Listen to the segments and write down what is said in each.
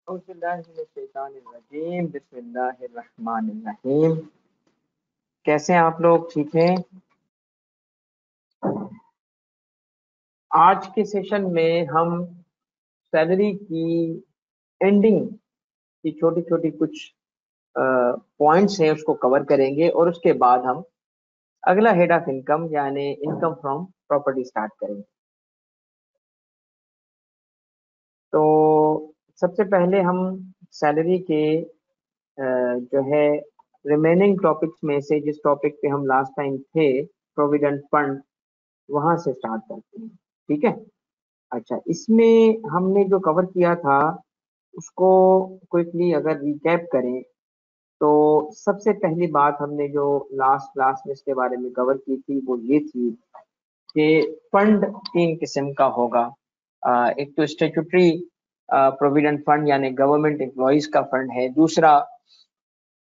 बिस्मिल्लाहिर्रहमानिर्रहीम। कैसे हैं आप लोग? ठीक हैं? आज के सेशन में हम सैलरी की एंडिंग की छोटी छोटी कुछ पॉइंट्स हैं, उसको कवर करेंगे और उसके बाद हम अगला हेड ऑफ इनकम यानी इनकम फ्रॉम प्रॉपर्टी स्टार्ट करेंगे। तो सबसे पहले हम सैलरी के जो है रिमेनिंग टॉपिक्स में से जिस टॉपिक पे हम लास्ट टाइम थे, प्रोविडेंट फंड, वहां से स्टार्ट करते हैं। ठीक है? अच्छा, इसमें हमने जो कवर किया था उसको क्विकली अगर रिकैप करें तो सबसे पहली बात हमने जो लास्ट क्लास में इसके बारे में कवर की थी वो ये थी कि फंड तीन किस्म का होगा। एक तो स्टेट्यूटरी प्रोविडेंट फंड यानी गवर्नमेंट एम्प्लॉइज का फंड है, दूसरा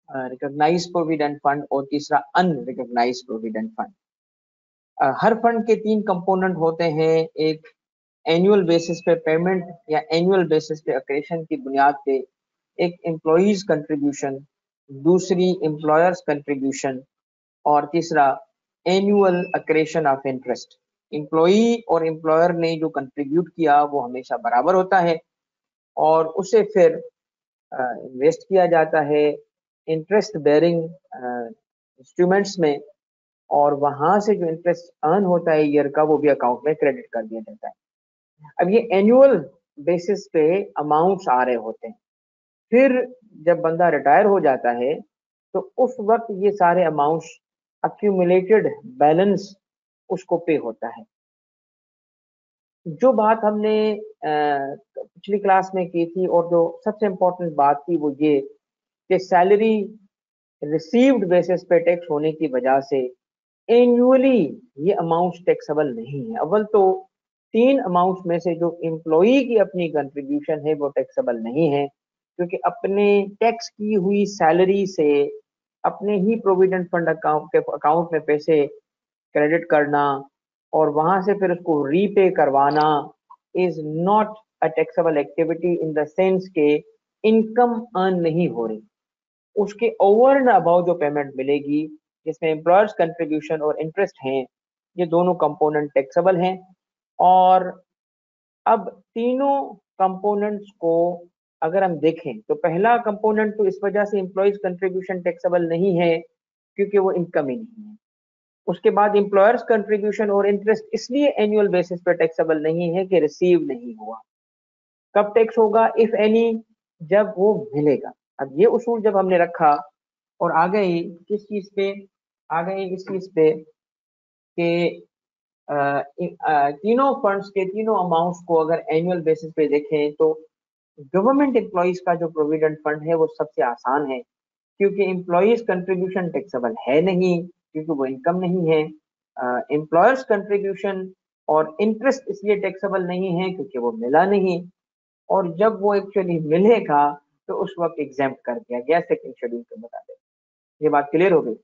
रिकॉग्नाइज प्रोविडेंट फंड और तीसरा अनरिकॉग्नाइज प्रोविडेंट फंड। हर फंड के तीन कंपोनेंट होते हैं। एक एनुअल बेसिस पे पेमेंट या एनुअल बेसिस पे अक्रेशन की बुनियाद पे एक एम्प्लॉइज कंट्रीब्यूशन, दूसरी एम्प्लॉयर्स कंट्रीब्यूशन और तीसरा एनुअल अक्रेशन ऑफ इंटरेस्ट। एम्प्लॉई और एम्प्लॉयर ने जो कंट्रीब्यूट किया वो हमेशा बराबर होता है और उसे फिर इन्वेस्ट किया जाता है इंटरेस्ट बेरिंग इंस्ट्रूमेंट्स में, और वहां से जो इंटरेस्ट अर्न होता है ईयर का वो भी अकाउंट में क्रेडिट कर दिया जाता है। अब ये एनुअल बेसिस पे अमाउंट्स आ रहे होते हैं। फिर जब बंदा रिटायर हो जाता है तो उस वक्त ये सारे अमाउंट्स अक्यूमुलेटेड बैलेंस उसको पे होता है। जो बात हमने पिछली क्लास में की थी और जो सबसे इम्पोर्टेंट बात थी वो ये कि सैलरी रिसीव्ड बेसिस पे टैक्स होने की वजह से एनुअली ये अमाउंट टैक्सेबल नहीं है। अव्वल तो तीन अमाउंट्स में से जो एम्प्लॉई की अपनी कंट्रीब्यूशन है वो टैक्सेबल नहीं है, क्योंकि अपने टैक्स की हुई सैलरी से अपने ही प्रोविडेंट फंड अकाउंट में पैसे क्रेडिट करना और वहां से फिर उसको रीपे करवाना is not a taxable activity in the sense के इनकम अर्न नहीं हो रही। उसके ओवर एंड अबाउ जो पेमेंट मिलेगी जिसमें एम्प्लॉयर्स कंट्रीब्यूशन और इंटरेस्ट हैं, ये दोनों कंपोनेंट टैक्सेबल हैं। और अब तीनों कंपोनेंट्स को अगर हम देखें तो पहला कंपोनेंट तो इस वजह से एम्प्लॉयज कंट्रीब्यूशन टैक्सेबल नहीं है क्योंकि वो इनकम ही नहीं है। उसके बाद एम्प्लॉयर्स कंट्रीब्यूशन और इंटरेस्ट इसलिए एनुअल बेसिस पर टैक्सेबल नहीं है कि रिसीव नहीं हुआ। कब टैक्स होगा इफ एनी? जब वो मिलेगा। अब ये उसूल जब हमने रखा और आ गई किस चीज पे, आ गई इस चीज पे कि तीनों फंड्स के तीनों अमाउंट्स को अगर एनुअल बेसिस पे देखें तो गवर्नमेंट एम्प्लॉइज का जो प्रोविडेंट फंड है वो सबसे आसान है, क्योंकि एम्प्लॉइज कंट्रीब्यूशन टैक्सेबल है नहीं क्योंकि वो इनकम नहीं है। एम्प्लॉयर्स कंट्रीब्यूशन और इंटरेस्ट इसलिए टैक्सेबल नहीं है क्योंकि वो मिला नहीं, और जब वो एक्चुअली मिलेगा तो उस वक्त एग्जाम्प्ट कर दिया गया सेकंड शेड्यूल के मुताबिक। ये बात क्लियर हो गई।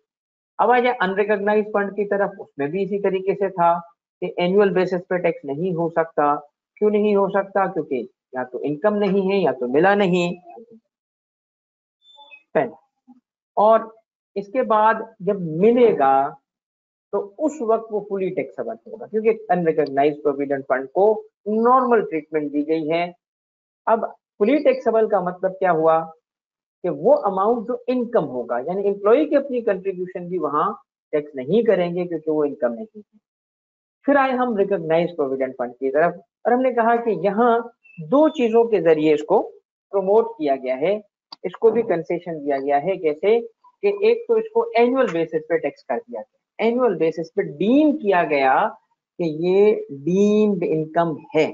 अब आ जाए अनरिकॉग्नाइज फंड की तरफ। उसमें भी इसी तरीके से था कि एनुअल बेसिस पे टैक्स नहीं हो सकता। क्यों नहीं हो सकता? क्योंकि या तो इनकम नहीं है या तो मिला नहीं। पहला। और इसके बाद जब मिलेगा तो उस वक्त वो फुली टैक्सेबल होगा क्योंकि अनरिकॉग्नाइज प्रोविडेंट फंड को नॉर्मल ट्रीटमेंट दी गई है। अब फुली टैक्सेबल का मतलब क्या हुआ कि वो अमाउंट जो इनकम होगा, यानी एम्प्लॉय की अपनी कंट्रीब्यूशन भी वहां टैक्स नहीं करेंगे क्योंकि वो इनकम नहीं है। फिर आए हम रिकॉग्नाइज प्रोविडेंट फंड की तरफ और हमने कहा कि यहाँ दो चीजों के जरिए इसको प्रमोट किया गया है, इसको भी कंसेशन दिया गया है। कैसे कि एक तो इसको एनुअल बेसिस पे टैक्स कर दिया गया, एनुअल बेसिस पे डीम किया गया कि ये डीम्ड इनकम है।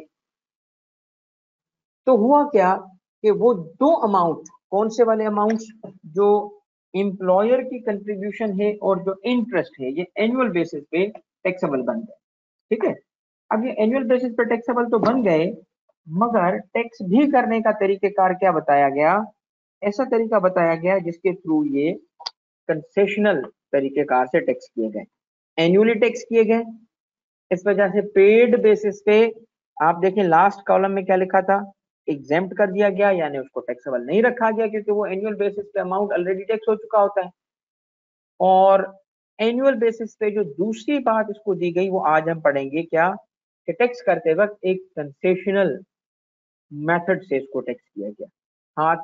तो हुआ क्या कि वो दो अमाउंट, कौन से वाले अमाउंट्स, जो एम्प्लॉयर की कंट्रीब्यूशन है और जो इंटरेस्ट है, ये एनुअल बेसिस पे टैक्सेबल बन गए। ठीक है? अब ये एनुअल बेसिस पे टैक्सेबल तो बन गए, मगर टैक्स भी करने का तरीकेकार क्या बताया गया? ऐसा तरीका बताया गया जिसके थ्रू ये कंसेशनल तरीकेकार से टैक्स किए गए, एनुअली टैक्स किए गए। इस वजह से पेड बेसिस पे, आप देखें लास्ट कॉलम में क्या लिखा था एग्जेम्प्ट कर दिया गया, यानी उसको टैक्सेबल नहीं रखा गया, क्योंकि वो एनुअल बेसिस पे अमाउंट ऑलरेडी टैक्स हो चुका होता है। और एनुअल बेसिस पे जो दूसरी बात इसको दी गई वो आज हम पढ़ेंगे क्या, कि टैक्स करते वक्त एक कंसेशनल मेथड से इसको टैक्स किया गया, हाथ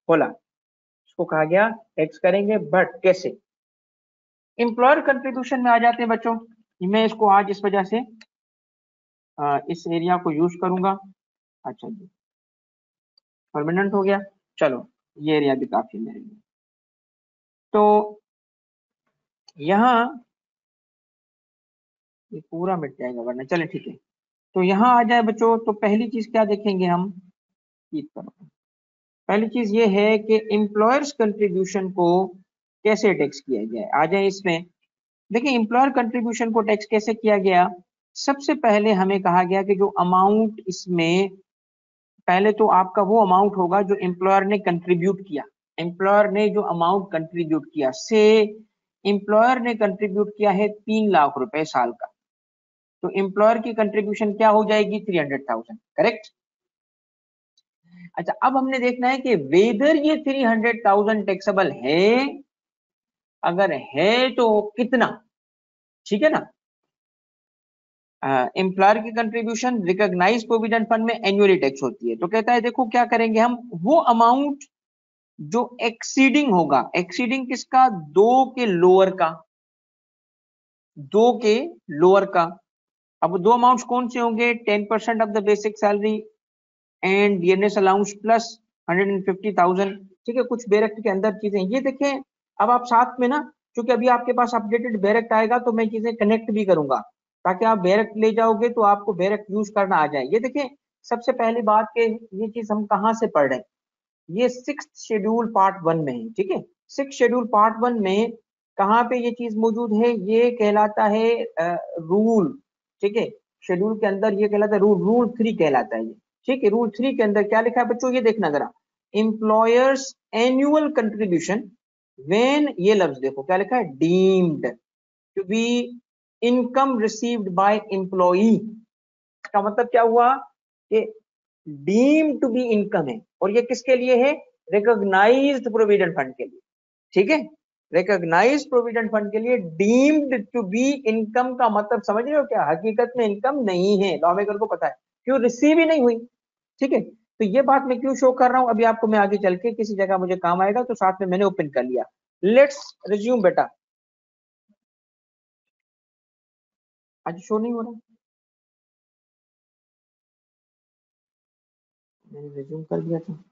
खोला, इसको कहा गया टैक्स करेंगे, बट कैसे? एम्प्लॉयर कंट्रीब्यूशन में आ जाते हैं बच्चों। मैं इसको आज इस वजह से इस एरिया को यूज करूंगा। अच्छा जी, परमानेंट हो गया, चलो ये एरिया भी काफी मेरे लिए। तो यहाँ ये पूरा मिट जाएगा वरना, चले ठीक है। तो यहाँ आ जाए बच्चों, तो पहली चीज क्या देखेंगे हम, पहली चीज ये है कि एम्प्लॉयर्स कंट्रीब्यूशन को कैसे टैक्स किया गया है। आ जाए इसमें, देखिए एम्प्लॉयर कंट्रीब्यूशन को टैक्स कैसे किया गया। सबसे पहले हमें कहा गया कि जो अमाउंट इसमें, पहले तो आपका वो अमाउंट होगा जो एम्प्लॉयर ने कंट्रीब्यूट किया। एम्प्लॉयर ने जो अमाउंट कंट्रीब्यूट किया, से एम्प्लॉयर ने कंट्रीब्यूट किया है 3 लाख रुपए साल का, तो एम्प्लॉयर की कंट्रीब्यूशन क्या हो जाएगी, 300,000, करेक्ट। अच्छा, अब हमने देखना है कि वेदर ये 300,000 टैक्सेबल है, अगर है तो कितना, ठीक है ना। एम्प्लॉयर की कंट्रीब्यूशन रिकॉग्नाइज प्रोविडेंट फंड में एनुअली टैक्स होती है। तो कहता है देखो क्या करेंगे हम, वो अमाउंट जो एक्सीडिंग होगा, एक्सीडिंग किसका, 2 के लोअर का। अब दो अमाउंट्स कौन से होंगे, 10% of the basic salary and dearness allowance plus 150,000, ठीक है। कुछ बेरेक्ट के अंदर चीजें ये देखें। अब आप साथ में ना, क्योंकि अभी आपके पास अपडेटेड बेरेक्ट आएगा तो मैं चीजें कनेक्ट भी करूंगा, ताकि आप बेरेक्ट ले जाओगे तो आपको बेरेक्ट यूज करना आ जाए। ये देखें, सबसे पहली बात के ये चीज हम कहाँ से पढ़ रहे हैं, ये 6th शेड्यूल पार्ट 1 में है, ठीक है। 6th शेड्यूल पार्ट 1 में कहाँ पे ये चीज मौजूद है, ये कहलाता है रूल, ठीक है। शेड्यूल के अंदर ये कहलाता है रूल 3 कहलाता है ये, ठीक है। रूल 3 के अंदर क्या लिखा है बच्चों, ये देखना जरा, एम्प्लॉयर्स एनुअल कंट्रीब्यूशन व्हेन, ये लफ्ज देखो क्या लिखा है, deemed to be income received by employee. इसका मतलब क्या हुआ कि डीम्ड टू बी इनकम है, और ये किसके लिए है, रिकॉग्नाइज्ड प्रोविडेंट फंड के लिए, ठीक है। रिकॉग्नाइज्ड प्रोविडेंट फंड के लिए डीम्ड टू बी इनकम का मतलब समझ रहे हो क्या, हकीकत में इनकम नहीं है, लॉ मेकर को पता है, क्यों, रिसीव ही नहीं हुई, ठीक है। तो ये बात मैं क्यों शो कर रहा हूं, अभी आपको मैं आगे चल के किसी जगह मुझे काम आएगा तो साथ में मैंने ओपन कर लिया। लेट्स रिज्यूम बेटा, आज शो नहीं हो रहा, मैंने रिज्यूम कर दिया था।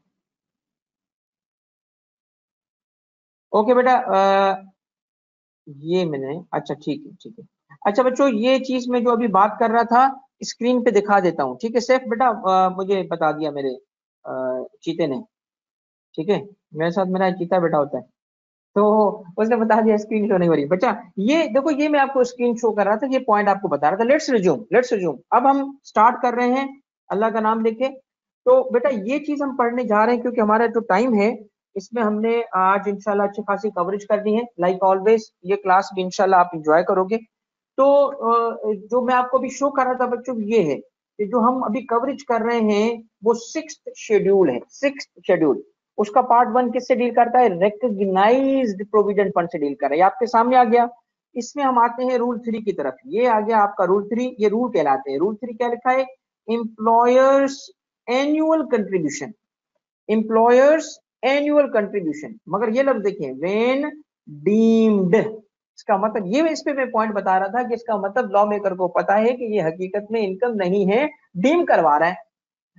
ओके बेटा, ये मैंने, अच्छा ठीक है ठीक है। अच्छा बच्चों, ये चीज मैं जो अभी बात कर रहा था स्क्रीन पे दिखा देता हूँ, ठीक है। सेफ बेटा मुझे बता दिया मेरे चीते ने, ठीक है। मेरे साथ मेरा चीता बेटा होता है, तो उसने बता दिया स्क्रीन शो नहीं हो रही बच्चा। ये देखो, ये मैं आपको स्क्रीन शो कर रहा था, ये पॉइंट आपको बता रहा था। Let's resume. अब हम स्टार्ट कर रहे हैं, अल्लाह का नाम लेके। तो बेटा ये चीज हम पढ़ने जा रहे हैं क्योंकि हमारा जो टाइम है इसमें हमने आज इंशाल्लाह अच्छी खासी कवरेज करनी है। लाइक ऑलवेज ये क्लास भी इंशाल्लाह आप इंजॉय करोगे। तो जो मैं आपको अभी शो कर रहा था बच्चों, ये है कि जो हम अभी कवरेज कर रहे हैं वो 6th शेड्यूल है। 6th शेड्यूल, उसका पार्ट 1 किससे डील करता है, रिकॉग्नाइज्ड प्रोविडेंट फंड से डील कर रहा है। ये आपके सामने आ गया। इसमें हम आते हैं रूल 3 की तरफ। ये आ गया आपका रूल 3, ये रूल कहलाते हैं। रूल 3 क्या लिखा है, employers annual contribution, employers annual contribution, मगर ये लफ्ज देखिए, व्हेन डीम्ड। इसका मतलब ये, इस पे मैं पॉइंट बता रहा था कि इसका मतलब लॉ मेकर को पता है कि ये हकीकत में इनकम नहीं है, डीम करवा रहा है।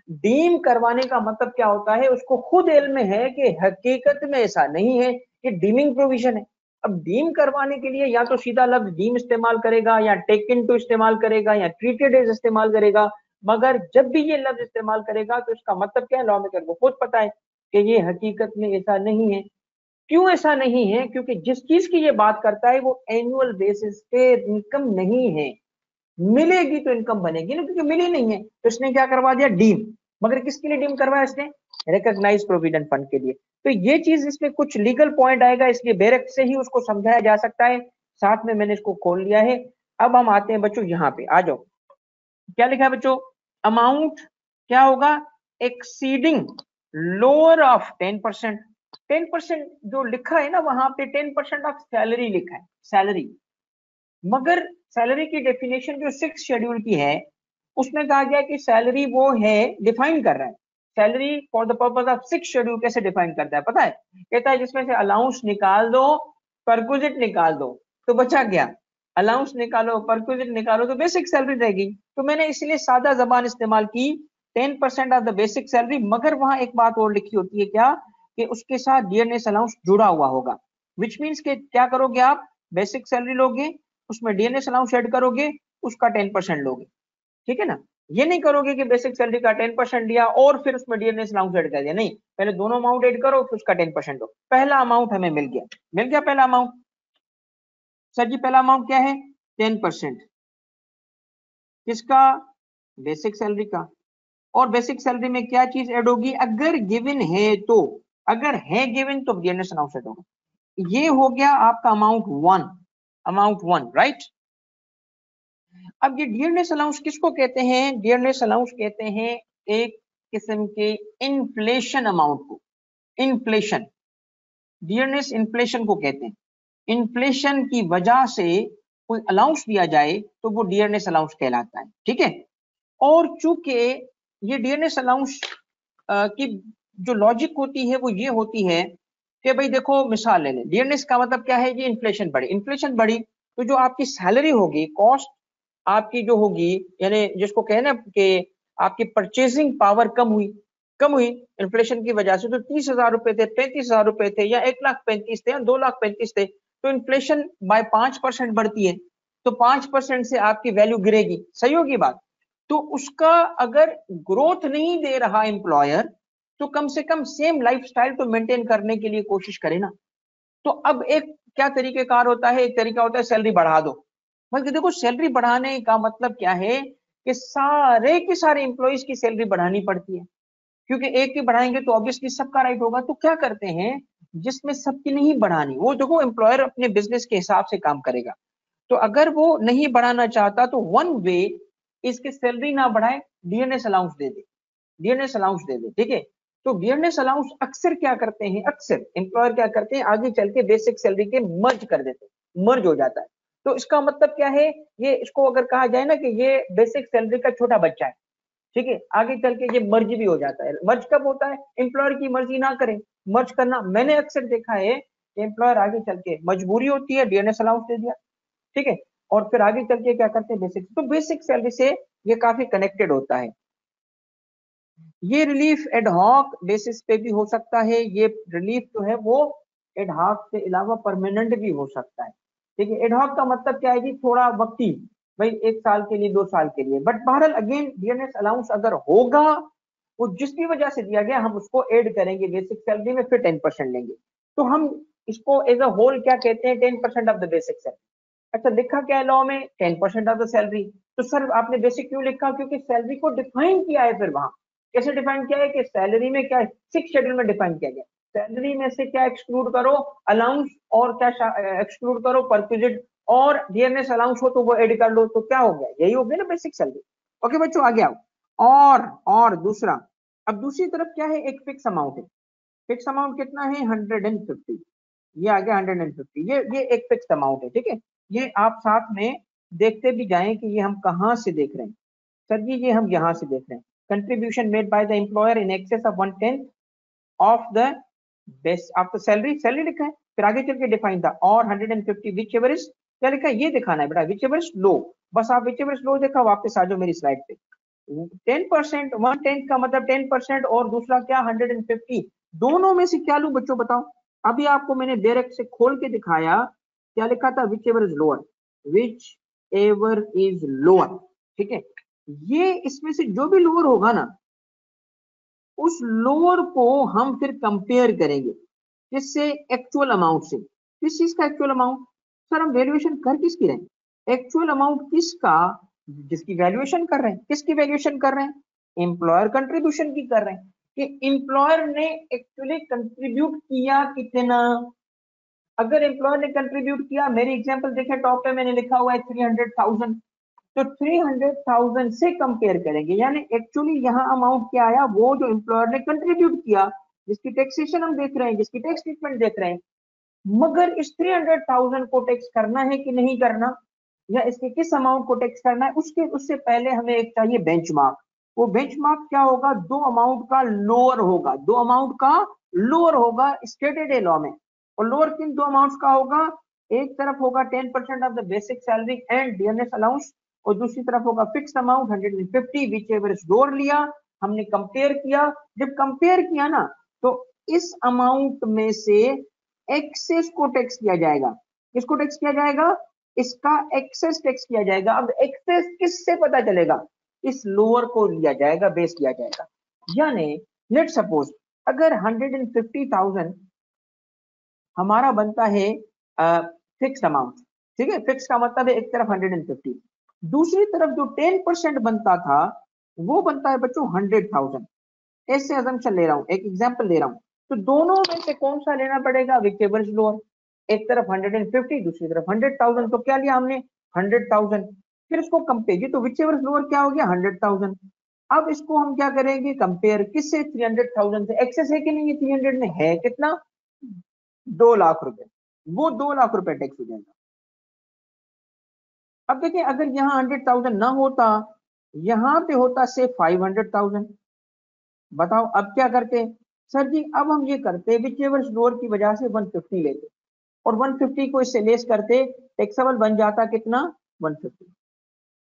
डीम करवाने का मतलब क्या होता है, उसको खुद इल्म है कि हकीकत में ऐसा नहीं है, ये डीमिंग प्रोविजन है। अब डीम करवाने के लिए या तो सीधा लफ्ज डीम इस्तेमाल करेगा, या टेकन टू इस्तेमाल करेगा, या ट्रीटेड एज इस्तेमाल करेगा, मगर जब भी ये लफ्ज इस्तेमाल करेगा तो इसका मतलब क्या है, लॉ मेकर को खुद पता है कि ये हकीकत में ऐसा नहीं है। क्यों ऐसा नहीं है, क्योंकि जिस चीज की ये बात करता है वो एनुअल बेसिस पे इनकम नहीं है। मिलेगी तो इनकम बनेगी ना, क्योंकि मिली नहीं है तो इसने क्या करवा दिया, डीम। मगर किसके लिए डीम करवाया इसने, रिकॉग्नाइज प्रोविडेंट फंड के लिए। तो ये चीज, इसमें कुछ लीगल पॉइंट आएगा, इसलिए डायरेक्ट से ही उसको समझाया जा सकता है। साथ में मैंने इसको खोल लिया है। अब हम आते हैं बच्चों यहाँ पे, आ जाओ। क्या लिखा है बच्चों, अमाउंट क्या होगा, एक्सीडिंग लोअर ऑफ 10%। 10% जो लिखा है ना वहां पे 10% ऑफ सैलरी लिखा है, सैलरी। मगर सैलरी की डेफिनेशन जो 6 शेड्यूल की है उसमें कहा गया कि सैलरी वो है, डिफाइन कर रहा है salary for the purpose of 6 schedule. कैसे डिफाइन करता है पता है? कहता है जिसमें से अलाउंस निकाल दो, परक्विजिट निकाल दो, तो बचा क्या? अलाउंस निकालो, परक्विजिट निकालो, तो बेसिक सैलरी रहेगी। तो मैंने इसलिए सादा जबान इस्तेमाल की, 10% ऑफ द बेसिक सैलरी। मगर वहां एक बात और लिखी होती है क्या, कि उसके साथ डीएनएस अलाउंस जुड़ा हुआ होगा। विच मीन्स के क्या करोगे आप, बेसिक सैलरी लोगे, उसमें डीएनएस अलाउंस ऐड करोगे, उसका 10% लोगे, ठीक है ना। ये नहीं करोगे कि बेसिक सैलरी का 10% लिया और फिर उसमें डीएनएस अलाउंस ऐड कर दिया, नहीं, पहले दोनों अमाउंट ऐड करो फिर उसका 10% दो। पहला अमाउंट हमें मिल गया, मिल गया पहला अमाउंट। सर जी पहला अमाउंट क्या है? 10%। किसका? बेसिक सैलरी का। और बेसिक सैलरी में क्या चीज ऐड होगी? अगर गिवन है तो, अगर है गिवन तो डीएनएस अलाउंस ऐड होगा। ये हो गया आपका अमाउंट 1, अमाउंट 1, राइट। अब ये डियरनेस अलाउंस किसको कहते हैं? डियरनेस अलाउंस कहते हैं एक किस्म के इन्फ्लेशन अमाउंट को। इन्फ्लेशन, डियरनेस इन्फ्लेशन को कहते हैं। इन्फ्लेशन की वजह से कोई अलाउंस दिया जाए तो वो डियरनेस अलाउंस कहलाता है, ठीक है। और चूंकि ये डियरनेस अलाउंस की जो लॉजिक होती है वो ये होती है कि भाई देखो मिसाल ले लें, डियरनेस का मतलब क्या है? ये इन्फ्लेशन बढ़ी, इन्फ्लेशन बढ़ी तो जो आपकी सैलरी होगी, कॉस्ट आपकी जो होगी, यानी जिसको कहना कि आपकी परचेसिंग पावर कम हुई, कम हुई इन्फ्लेशन की वजह से। तो 30,000 रुपए थे, 35,000 रुपए थे, या 1,35,000 थे, या 2,35,000 थे, तो इन्फ्लेशन बाय 5% बढ़ती है, तो 5% से आपकी वैल्यू गिरेगी, सही होगी बात। तो उसका अगर ग्रोथ नहीं दे रहा एम्प्लॉयर, तो कम से कम सेम लाइफस्टाइल तो मेंटेन करने के लिए कोशिश करे ना। तो अब एक क्या तरीकेकार होता है? एक तरीका होता है सैलरी बढ़ा दो। बल्कि देखो सैलरी बढ़ाने का मतलब क्या है कि सारे के सारे एम्प्लॉइज की सैलरी बढ़ानी पड़ती है, क्योंकि एक की बढ़ाएंगे तो ऑब्वियसली सबका राइट होगा। तो क्या करते हैं, जिसमें सबकी नहीं बढ़ानी, वो देखो एम्प्लॉयर अपने बिजनेस के हिसाब से काम करेगा। तो अगर वो नहीं बढ़ाना चाहता तो वन वे इसकी सैलरी ना बढ़ाए, डीएनएस अलाउंस दे दे, डीएनएस अलाउंस दे दे, ठीक है। तो डीएनएस अलाउंस अक्सर क्या करते हैं, अक्सर एम्प्लॉयर क्या करते हैं, आगे चल के बेसिक सैलरी के मर्ज कर देते हैं, मर्ज हो जाता है। तो इसका मतलब क्या है, ये इसको अगर कहा जाए ना कि ये बेसिक सैलरी का छोटा बच्चा है, ठीक है। आगे चल के ये मर्ज भी हो जाता है। मर्ज कब होता है? एम्प्लॉयर की मर्जी ना करे मर्ज करना। मैंने अक्सर देखा है एम्प्लॉयर आगे चल के मजबूरी होती है, डीएनएस अलाउंस दे दिया, ठीक है, और फिर आगे चल के क्या करते हैं, बेसिक। तो बेसिक सैलरी से ये काफी कनेक्टेड होता है। ये रिलीफ एडहॉक बेसिस पे भी हो सकता है, ये रिलीफ जो है वो एडहॉक से अलावा परमानेंट भी हो सकता है, ठीक है। एडहॉक का मतलब क्या है कि थोड़ा वक्ती, भाई 1 साल के लिए, 2 साल के लिए। बट बहरहाल अगेन डीएनएस अलाउंस अगर होगा, वो जिस भी वजह से दिया गया, हम उसको ऐड करेंगे बेसिक सैलरी में, फिर 10% लेंगे। तो हम इसको एज अ होल क्या कहते हैं, 10% ऑफ द बेसिक सैलरी। अच्छा लिखा क्या है लॉ में? 10% ऑफ द सैलरी। तो सर आपने बेसिक क्यों लिखा? क्योंकि सैलरी को डिफाइन किया है। फिर वहां कैसे डिफाइन किया है कि सैलरी में क्या है, 6 शेड्यूल में डिफाइन किया गया। सैलरी में से क्या एक्सक्लूड करो? अलाउंस, और क्या एक्सक्लूड करो? परक्विजिट, और डीएनएस अलाउंस हो तो वो ऐड कर लो। तो क्या हो गया, यही हो गया ना बेसिक सैलरी। ओके बच्चों आगे आओ। और दूसरा, अब दूसरी तरफ क्या है, एक फिक्स अमाउंट है। फिक्स अमाउंट कितना है? 150। ये आ गया 150। ये एक फिक्स अमाउंट है, ठीक है। ये आप साथ में देखते भी जाएं कि ये हम कहां से देख रहे हैं। सर जी ये हम यहां से देख रहे हैं, contribution made by the employer in excess of 1/10 of the base of the salary, salary लिखा है। फिर आगे चल के डिफाइन था, और 150 विच एवर इज, क्या लिखा है ये दिखाना है बेटा, विच एवर इज लो। बस आप विच एवर इज लो देखा, वापस आ जाओ मेरी स्लाइड पे। 10%, 1/10 का मतलब 10%, और दूसरा क्या 150। दोनों में से क्या लूं बच्चों बताओ? अभी आपको मैंने डायरेक्ट से खोल के दिखाया, क्या लिखा था? Which ever is lower, which ever is lower, ठीक है। ये इसमें से जो भी लोअर होगा ना, उस लोअर को हम फिर कंपेयर करेंगे किससे? एक्चुअल अमाउंट से। किस चीज का एक्चुअल अमाउंट? सर हम वैल्यूएशन कर किसकी रहे हैं? एक्चुअल अमाउंट किसका? जिसकी वैल्यूएशन कर रहे हैं। किसकी वैल्यूएशन कर रहे हैं? एम्प्लॉयर कंट्रीब्यूशन की कर रहे हैं, कि एम्प्लॉयर ने एक्चुअली कंट्रीब्यूट किया कितना। अगर एम्प्लॉयर ने कंट्रीब्यूट किया, मेरी एग्जांपल देखें, टॉप पे मैंने लिखा हुआ है 300,000, तो 300,000 से कंपेयर करेंगे, यानी एक्चुअली यहाँ अमाउंट क्या आया, वो जो एम्प्लॉयर ने कंट्रीब्यूट किया, जिसकी टैक्सेशन हम देख रहे हैं, जिसकी टैक्स ट्रीटमेंट देख रहे हैं, मगर इस 300,000 को टैक्स करना है कि नहीं करना, या इसके किस अमाउंट को टैक्स करना है, उसके उससे पहले हमें एक चाहिए बेंचमार्क। वो बेंचमार्क क्या होगा, दो अमाउंट का लोअर होगा, दो अमाउंट का लोअर होगा स्टेटेड ए लॉ में। और लोअर किन दो अमाउंट्स का होगा, एक तरफ होगा 10% of the basic salary and dearness allowance, और दूसरी तरफ होगा fix amount 150, which ever is lower लिया। हमने कंपेयर किया, जब कंपेयर किया ना, तो इस अमाउंट में से एक्सेस को टैक्स किया जाएगा। किसको टैक्स किया जाएगा, इसका एक्सेस टैक्स किया जाएगा। अब एक्सेस किससे पता चलेगा, इस लोअर को लिया जाएगा, बेस किया जाएगा। यानी लेट सपोज अगर 150,000 हमारा बनता है फिक्स अमाउंट, ठीक है, फिक्स का मतलब है एक तरफ 150, दूसरी तरफ जो 10% बनता था वो बनता है बच्चों 100,000। ऐसे अजम्पशन ले रहा हूं, एक एग्जांपल ले रहा हूं, तो दोनों में से कौन सा लेना पड़ेगा, विचेवर इज लोअर। एक तरफ 150, दूसरी तरफ 100,000, तो क्या लिया हमने 100,000। फिर इसको कंपेयर, तो विचेवर इज लोअर क्या हो गया 100,000। अब इसको हम क्या करेंगे, कंपेयर किससे, 300,000 से। एक्सेस है कि नहीं है, 300 में है कितना, 2 लाख रुपए, वो 2 लाख रुपए टैक्स हो जाएगा। अब देखिए अगर यहाँ 100,000 ना होता, यहाँ पे होता से 500,000, बताओ अब क्या करते, सर जी अब हम ये करते विचेवर लोअर की वजह से 150 लेते, और 150 को इससे लेस करते, टैक्सेबल बन जाता कितना 150।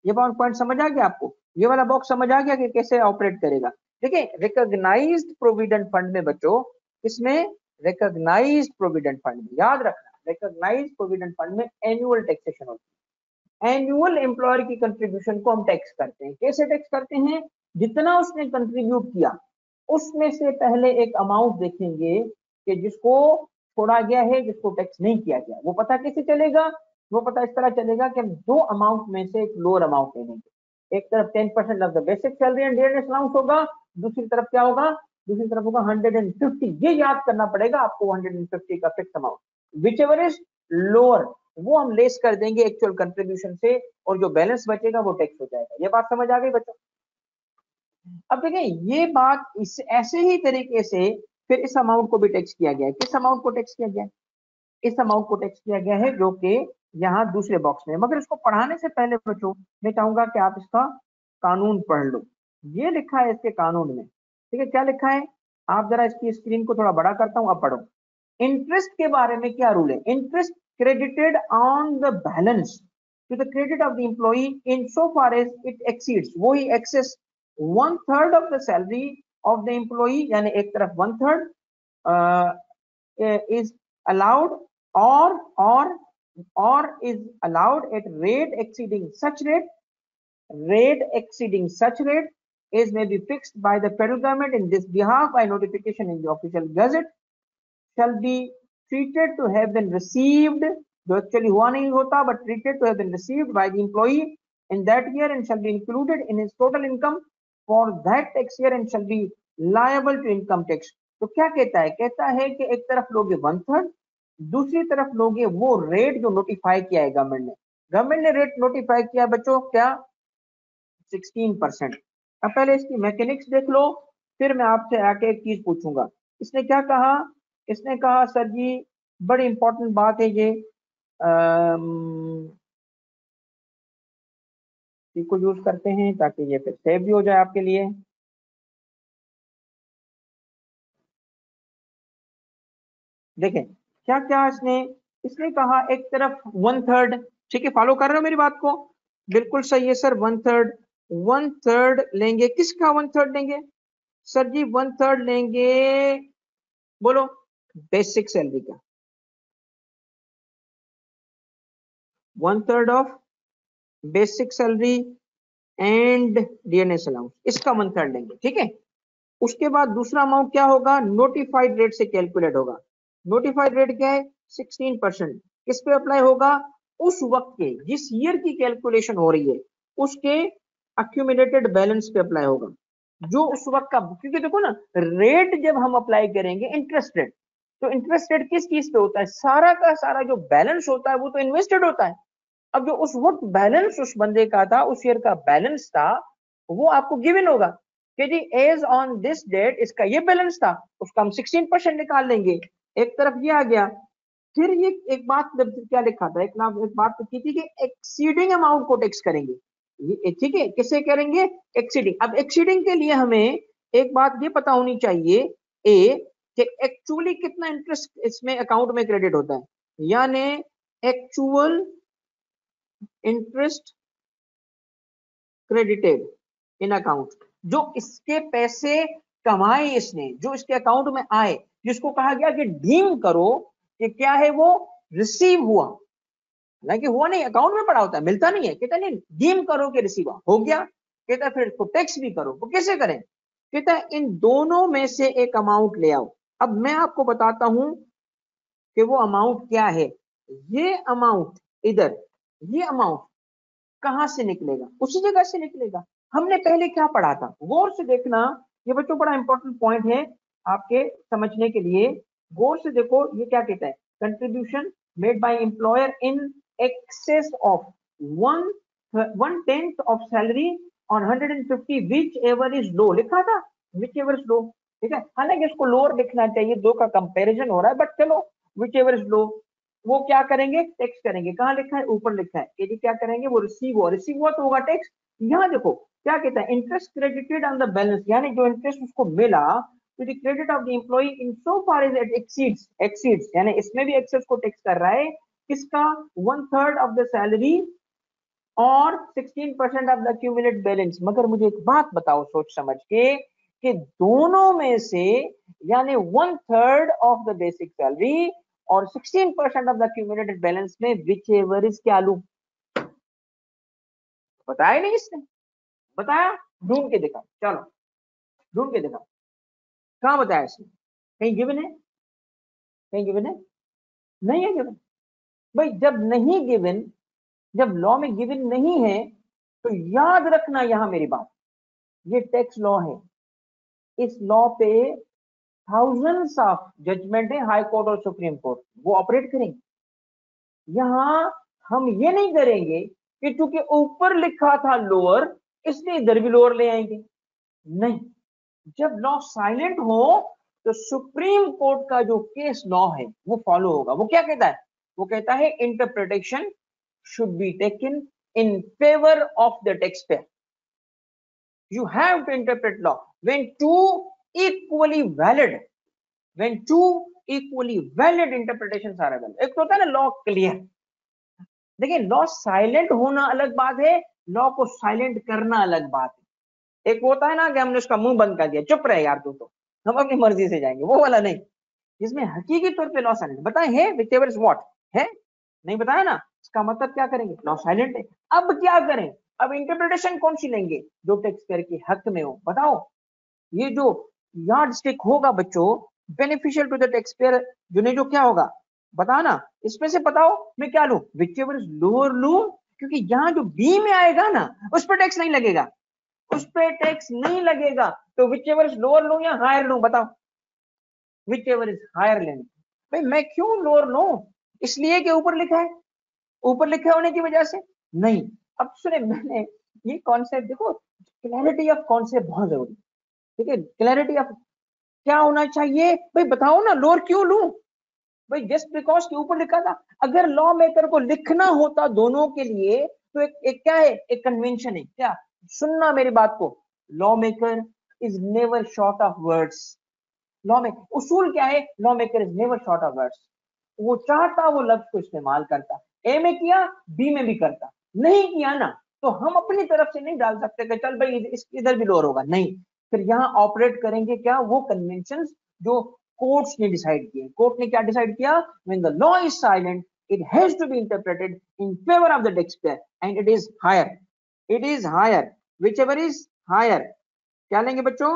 ये पॉइंट समझ आ गया आपको, ये वाला बॉक्स समझ आ गया कि कैसे ऑपरेट करेगा। देखिए रिकॉग्नाइज्ड प्रोविडेंट फंड में बच्चों, इसमें रिकॉग्नाइज्ड प्रोविडेंट फंड में याद रखना, रिकॉग्नाइज्ड प्रोविडेंट फंड में एनुअल टैक्सेशन होती है। एनुअल एम्प्लॉयर की कंट्रीब्यूशन को हम टैक्स करते हैं। कैसे टैक्स करते हैं, जितना उसने कंट्रीब्यूट किया उसमें से पहले एक अमाउंट देखेंगे कि जिसको छोड़ा गया है, जिसको टैक्स नहीं किया गया। वो पता कैसे चलेगा, वो पता इस तरह चलेगा कि हम दो अमाउंट में से एक लोअर अमाउंट ले लेंगे। एक तरफ 10% of the basic salary and dearness allowance होगा, दूसरी तरफ क्या होगा, दूसरी तरफ होगा 150। ये याद करना पड़ेगा आपको, 150 का fix amount, which ever is lower, वो हम लेस कर देंगे एक्चुअल कंट्रीब्यूशन से, और जो बैलेंस बचेगा वो टैक्स हो जाएगा। ये बात समझ आ गई बच्चों। अब देखिए ये बात इस ऐसे ही तरीके से फिर इस अमाउंट को भी टैक्स किया गया है। किस अमाउंट को टैक्स किया गया है, इस अमाउंट को टैक्स किया गया है, जो कि यहाँ दूसरे बॉक्स में। मगर इसको पढ़ाने से पहले बच्चों मैं चाहूंगा कि आप इसका कानून पढ़ लो। ये लिखा है इसके कानून में, ठीक है, क्या लिखा है, आप जरा इसकी स्क्रीन को थोड़ा बड़ा करता हूं, अब पढ़ो। इंटरेस्ट के बारे में क्या रूल है, interest credited on the balance to the credit of the employee in so far as it exceeds, वो ही excess 1/3 of the salary of the employee, यानी एक तरफ 1/3 is allowed, or or is allowed at rate exceeding such rate as may be fixed by the federal government in this behalf by notification in the official gazette, shall be treated to have been received, जो actually हुआ नहीं होता, but treated to have been received by the employee in that year and shall be included in his total income for that tax year and shall be liable to income tax। तो क्या कहता है, कहता है कि एक तरफ लोगे 1/3, दूसरी तरफ लोगे वो रेट जो नोटिफाई किया है गवर्नमेंट ने रेट नोटिफाई किया बच्चों क्या, 16%। अब पहले इसकी मैकेनिक्स देख लो, फिर मैं आपसे आके एक चीज पूछूंगा। इसने क्या कहा, इसने कहा सर जी बड़ी इंपॉर्टेंट बात है ये, इसको यूज करते हैं ताकि ये फिर सेव भी हो जाए आपके लिए। देखें क्या क्या इसने कहा, एक तरफ 1/3, ठीक है, फॉलो कर रहे हो मेरी बात को, बिल्कुल सही है सर, 1/3, 1/3 लेंगे, किसका 1/3 लेंगे सर जी, 1/3 लेंगे, बोलो बेसिक सैलरी का, 1/3 of basic salary and DNS allowance, इसका 1/3 लेंगे, ठीक है। उसके बाद दूसरा अमाउंट क्या होगा, नोटिफाइड रेट से कैलकुलेट होगा। नोटिफाइड रेट क्या है, 16%। किस पे अप्लाई होगा, उस वक्त के, जिस ईयर की कैलकुलेशन हो रही है उसके अक्यूमुलेटेड बैलेंस पे अप्लाई होगा, जो उस वक्त का, क्योंकि देखो ना रेट जब हम अप्लाई करेंगे इंटरेस्ट रेट, तो इंटरेस्ट रेट किस चीज पे होता है, सारा का सारा जो बैलेंस होता है वो तो इन्वेस्टेड होता है। अब जो उस वक्त बैलेंस उस बंदे का था, उस ईयर का बैलेंस था, वो आपको गिवन होगा कि जी एज ऑन दिस डेट इसका ये बैलेंस था, उसका हम 16% निकाल लेंगे। एक तरफ ये आ गया। फिर ये एक बात क्या लिखा था, एक बात की थी कि एक्सीडिंग अमाउंट को टैक्स करेंगे, ये ठीक है, किसे करेंगे? एक्सीडिंग। अब एक्सीडिंग के लिए हमें एक बात ये पता होनी चाहिए ए कि एक्चुअली कितना इंटरेस्ट इसमें अकाउंट में क्रेडिट होता है, यानी actual interest credited in account, जो इसके पैसे कमाए इसने, जो इसके अकाउंट में आए, जिसको कहा गया कि डीम करो कि क्या है वो रिसीव हुआ, ना कि हुआ नहीं, अकाउंट में पड़ा होता है, मिलता नहीं है, कहता नहीं डीम करो कि रिसीव हो गया, कहता फिर इसको टैक्स भी करो। वो कैसे करें? कहता इन दोनों में से एक अमाउंट ले आओ। अब मैं आपको बताता हूं कि वो अमाउंट क्या है। ये अमाउंट इधर, ये अमाउंट कहां से निकलेगा? उसी जगह से निकलेगा। हमने पहले क्या पढ़ा था, गौर से देखना, ये बच्चों बड़ा इंपॉर्टेंट पॉइंट है आपके समझने के लिए। गौर से देखो ये क्या कहता है, contribution made by employer in excess of 1/10 of salary और 150 विच एवर इज लो, लिखा था विच एवर इज लो, ठीक है। हालांकि इसको लोअर लिखना चाहिए, दो का कंपैरिजन हो रहा है, बट चलो विच एवर इज लो। वो क्या करेंगे? टैक्स करेंगे। कहाँ लिखा है? ऊपर लिखा है। यदि क्या करेंगे? वो रिसीव हुआ, रिसीव हुआ तो होगा टैक्स। यहाँ देखो क्या कहता है, interest credited on the balance, यानी जो इंटरेस्ट उसको मिला तो the credit of the employee in so far as it exceeds, यानी इसमें भी एक्सेस को टैक्स कर रहा है, किसका? 1/3 ऑफ द सैलरी और 16% ऑफ द अक्यूमुलेट बैलेंस। मगर मुझे एक बात बताओ सोच समझ के, कि दोनों में से यानी 1/3 ऑफ द बेसिक सैलरी और 16% ऑफ द अक्यूमुलेटेड बैलेंस में विच एवर इज क्या लू? बताया नहीं इसने, बताया? ढूंढ के दिखा, चलो ढूंढ के दिखा, कहां बताया इसने? कहीं गिवन है? कहीं गिवन है? नहीं है गिवन। भाई जब नहीं गिवन, जब लॉ में गिवन नहीं है, तो याद रखना यहां मेरी बात, ये टैक्स लॉ है, इस लॉ पे थाउजेंड्स ऑफ जजमेंट है, हाई कोर्ट और सुप्रीम कोर्ट, वो ऑपरेट करेंगे। यहां हम ये नहीं करेंगे कि चूंकि ऊपर लिखा था लोअर इसलिए इधर भी लोअर ले आएंगे, नहीं। जब लॉ साइलेंट हो तो सुप्रीम कोर्ट का जो केस लॉ है वो फॉलो होगा। वो क्या कहता है? वो कहता है interpretation should be taken in favour of the tax payer. You have to interpret law when two equally valid, when two equally valid interpretations are available। एक तो होता है ना लॉ क्लियर। देखिए लॉ साइलेंट होना अलग बात है, लॉ को साइलेंट करना अलग बात है। एक होता है ना कि हमने उसका मुंह बंद कर दिया, चुप रहे यार तू, तो हम अपनी मर्जी से जाएंगे, वो वाला नहीं, जिसमें हकीकी तौर पे लॉ साइलेंट बताए है, विच एवर इज व्हाट है, नहीं बताया ना, इसका मतलब क्या करेंगे? लॉ साइलेंट है। अब क्या करें? अब इंटरप्रिटेशन कौन सी लेंगे? जो टैक्स पेयर के हक में हो। बताओ ये जो यार्ड स्टिक होगा बच्चों, beneficial to the taxpayer, जो क्या होगा बताओ ना, इसमें से बताओ मैं क्या लूं? विच एवर इज लोअर लूं, क्योंकि यहाँ जो बी में आएगा ना उस पर टैक्स नहीं लगेगा, उस पर टैक्स नहीं लगेगा, तो विच एवर इज लोअर लूं या हायर लूं? बताओ विच एवर इज हायर लेंगे। भाई मैं क्यों लोअर लूं? इसलिए कि ऊपर लिखा है, ऊपर लिखा होने की वजह से नहीं। अब सुने, मैंने ये कॉन्सेप्ट देखो, क्लैरिटी ऑफ कॉन्सेप्ट बहुत जरूरी, ठीक है। क्लैरिटी ऑफ क्या होना चाहिए भाई, बताओ ना लोअर क्यों लूं? भाई जस्ट बिकॉज के ऊपर लिखा था। अगर लॉ मेकर को लिखना होता दोनों के लिए तो एक क्या है, एक कन्वेंशन है क्या? सुनना मेरी बात को, law maker is never short of words. Law में उसूल क्या है? Law maker is never short of words. वो चाहता वो लफ्ज को इस्तेमाल करता, ए में किया बी में भी करता, नहीं किया ना तो हम अपनी तरफ से नहीं डाल सकते कि चल भाई इधर भी लोअर होगा, नहीं। फिर यहाँ ऑपरेट करेंगे क्या? वो कन्वेंशन जो कोर्ट्स ने डिसाइड किए। कोर्ट ने क्या डिसाइड किया? When the law is silent it has to be interpreted in favour of the taxpayer and it is higher, it is higher, whichever is higher. क्या लेंगे बच्चों?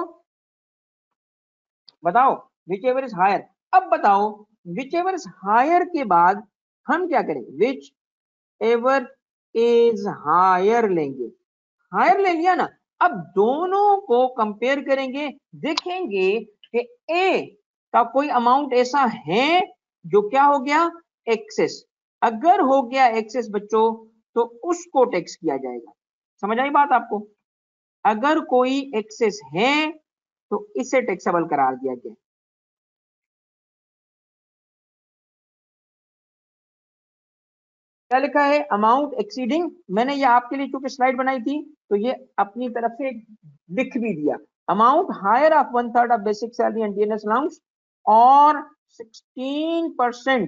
बताओ which ever is higher. अब बताओ which ever is higher के बाद हम क्या करें? विच एवर इज हायर लेंगे, हायर ले लिया ना। अब दोनों को कंपेयर करेंगे, देखेंगे कि ए का कोई अमाउंट ऐसा है जो क्या हो गया? एक्सेस। अगर हो गया एक्सेस बच्चों तो उसको टैक्स किया जाएगा। समझ आई बात आपको? अगर कोई एक्सेस है तो इसे टैक्सेबल करार दिया गया। क्या लिखा है? अमाउंट एक्सीडिंग, मैंने ये आपके लिए चूंकि स्लाइड बनाई थी तो ये अपनी तरफ से लिख भी दिया। Amount higher of 1/3 of basic salary and dearness allowance और 16%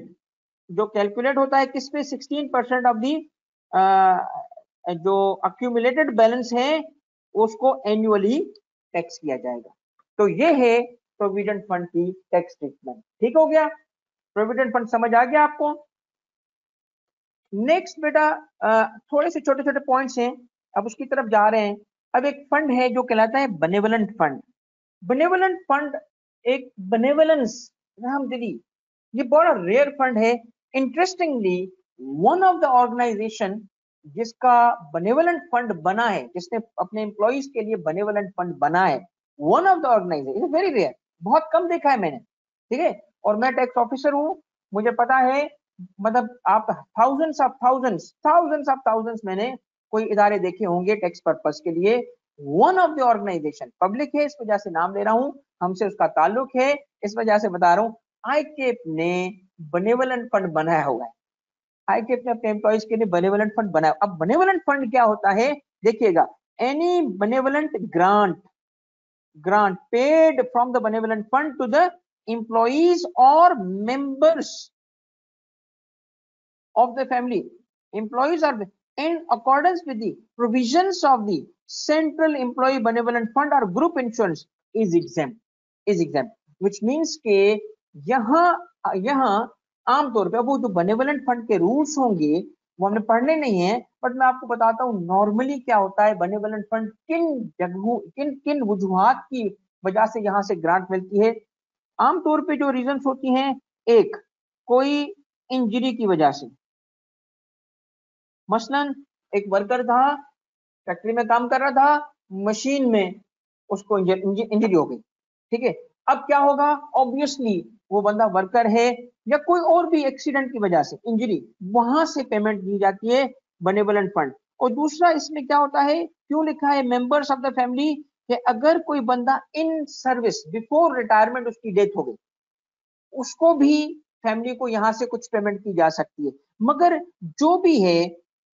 जो कैलकुलेट होता है किस पे? 16% ऑफ दी जो अक्यूमुलेटेड बैलेंस है उसको एनुअली टैक्स किया जाएगा। तो ये है प्रोविडेंट फंड की टैक्स ट्रीटमेंट। ठीक हो गया? प्रोविडेंट फंड समझ आ गया आपको? नेक्स्ट बेटा थोड़े से छोटे छोटे पॉइंट्स हैं, अब उसकी तरफ जा रहे हैं। अब एक फंड है जो कहलाता है बेनेवलेंट फंड। बेनेवलेंट फंड एक बेनेवलेंस, रहमदिली, ये बड़ा रेयर फंड है। Interestingly one of the organisation जिसका बेनेवलेंट फंड बना है, जिसने अपने एम्प्लॉइज के लिए बेनेवलेंट फंड बना है, one of the organisation, very rare, बहुत कम देखा है मैंने। ठीक है? और मैं टैक्स ऑफिसर हूं, मुझे पता है, मतलब आप थाउजेंड्स ऑफ थाउजेंड्स मैंने कोई इदारे देखे होंगे टैक्स पर्पस के लिए। One of the organisation public है, इस वजह से नाम ले रहा हूं, हमसे उसका ताल्लुक है, इस वजह से बता रहा हूं। आईकेप ने बेनेवलेंट फंड बनाया हुआ है। आईकेप ने अपने एम्प्लॉइज के लिए बेनेवलेंट फंड बनाया। अब बेनेवलेंट फंड क्या होता है देखिएगा, any benevolent grant paid from the benevolent fund to the employees or members of the family, employees are in accordance with the provisions of the central employee benevolent fund or group insurance is exempt, which means के यहाँ आमतौर पे वो जो benevolent fund के rules होंगे वो हमने पढ़ने नहीं है, बट मैं आपको बताता हूँ नॉर्मली क्या होता है। बेनेवलेंट फंड किन जगहों, किन किन वजूहात की वजह से यहाँ से ग्रांट मिलती है। आमतौर पे जो रीजंस होती हैं, एक, कोई इंजरी की वजह से, मसलन एक वर्कर था, फैक्ट्री में काम कर रहा था, मशीन में उसको इंजरी हो गई। ठीक है? अब क्या होगा? ऑब्वियसली वो बंदा वर्कर है या कोई और भी एक्सीडेंट की वजह से इंजरी, वहां से पेमेंट दी जाती है बेनेवलेंट फंड। और दूसरा इसमें क्या होता है, क्यों लिखा है मेंबर्स ऑफ द फैमिली, कि अगर कोई बंदा इन सर्विस बिफोर रिटायरमेंट उसकी डेथ हो गई, उसको भी फैमिली को यहां से कुछ पेमेंट की जा सकती है। मगर जो भी है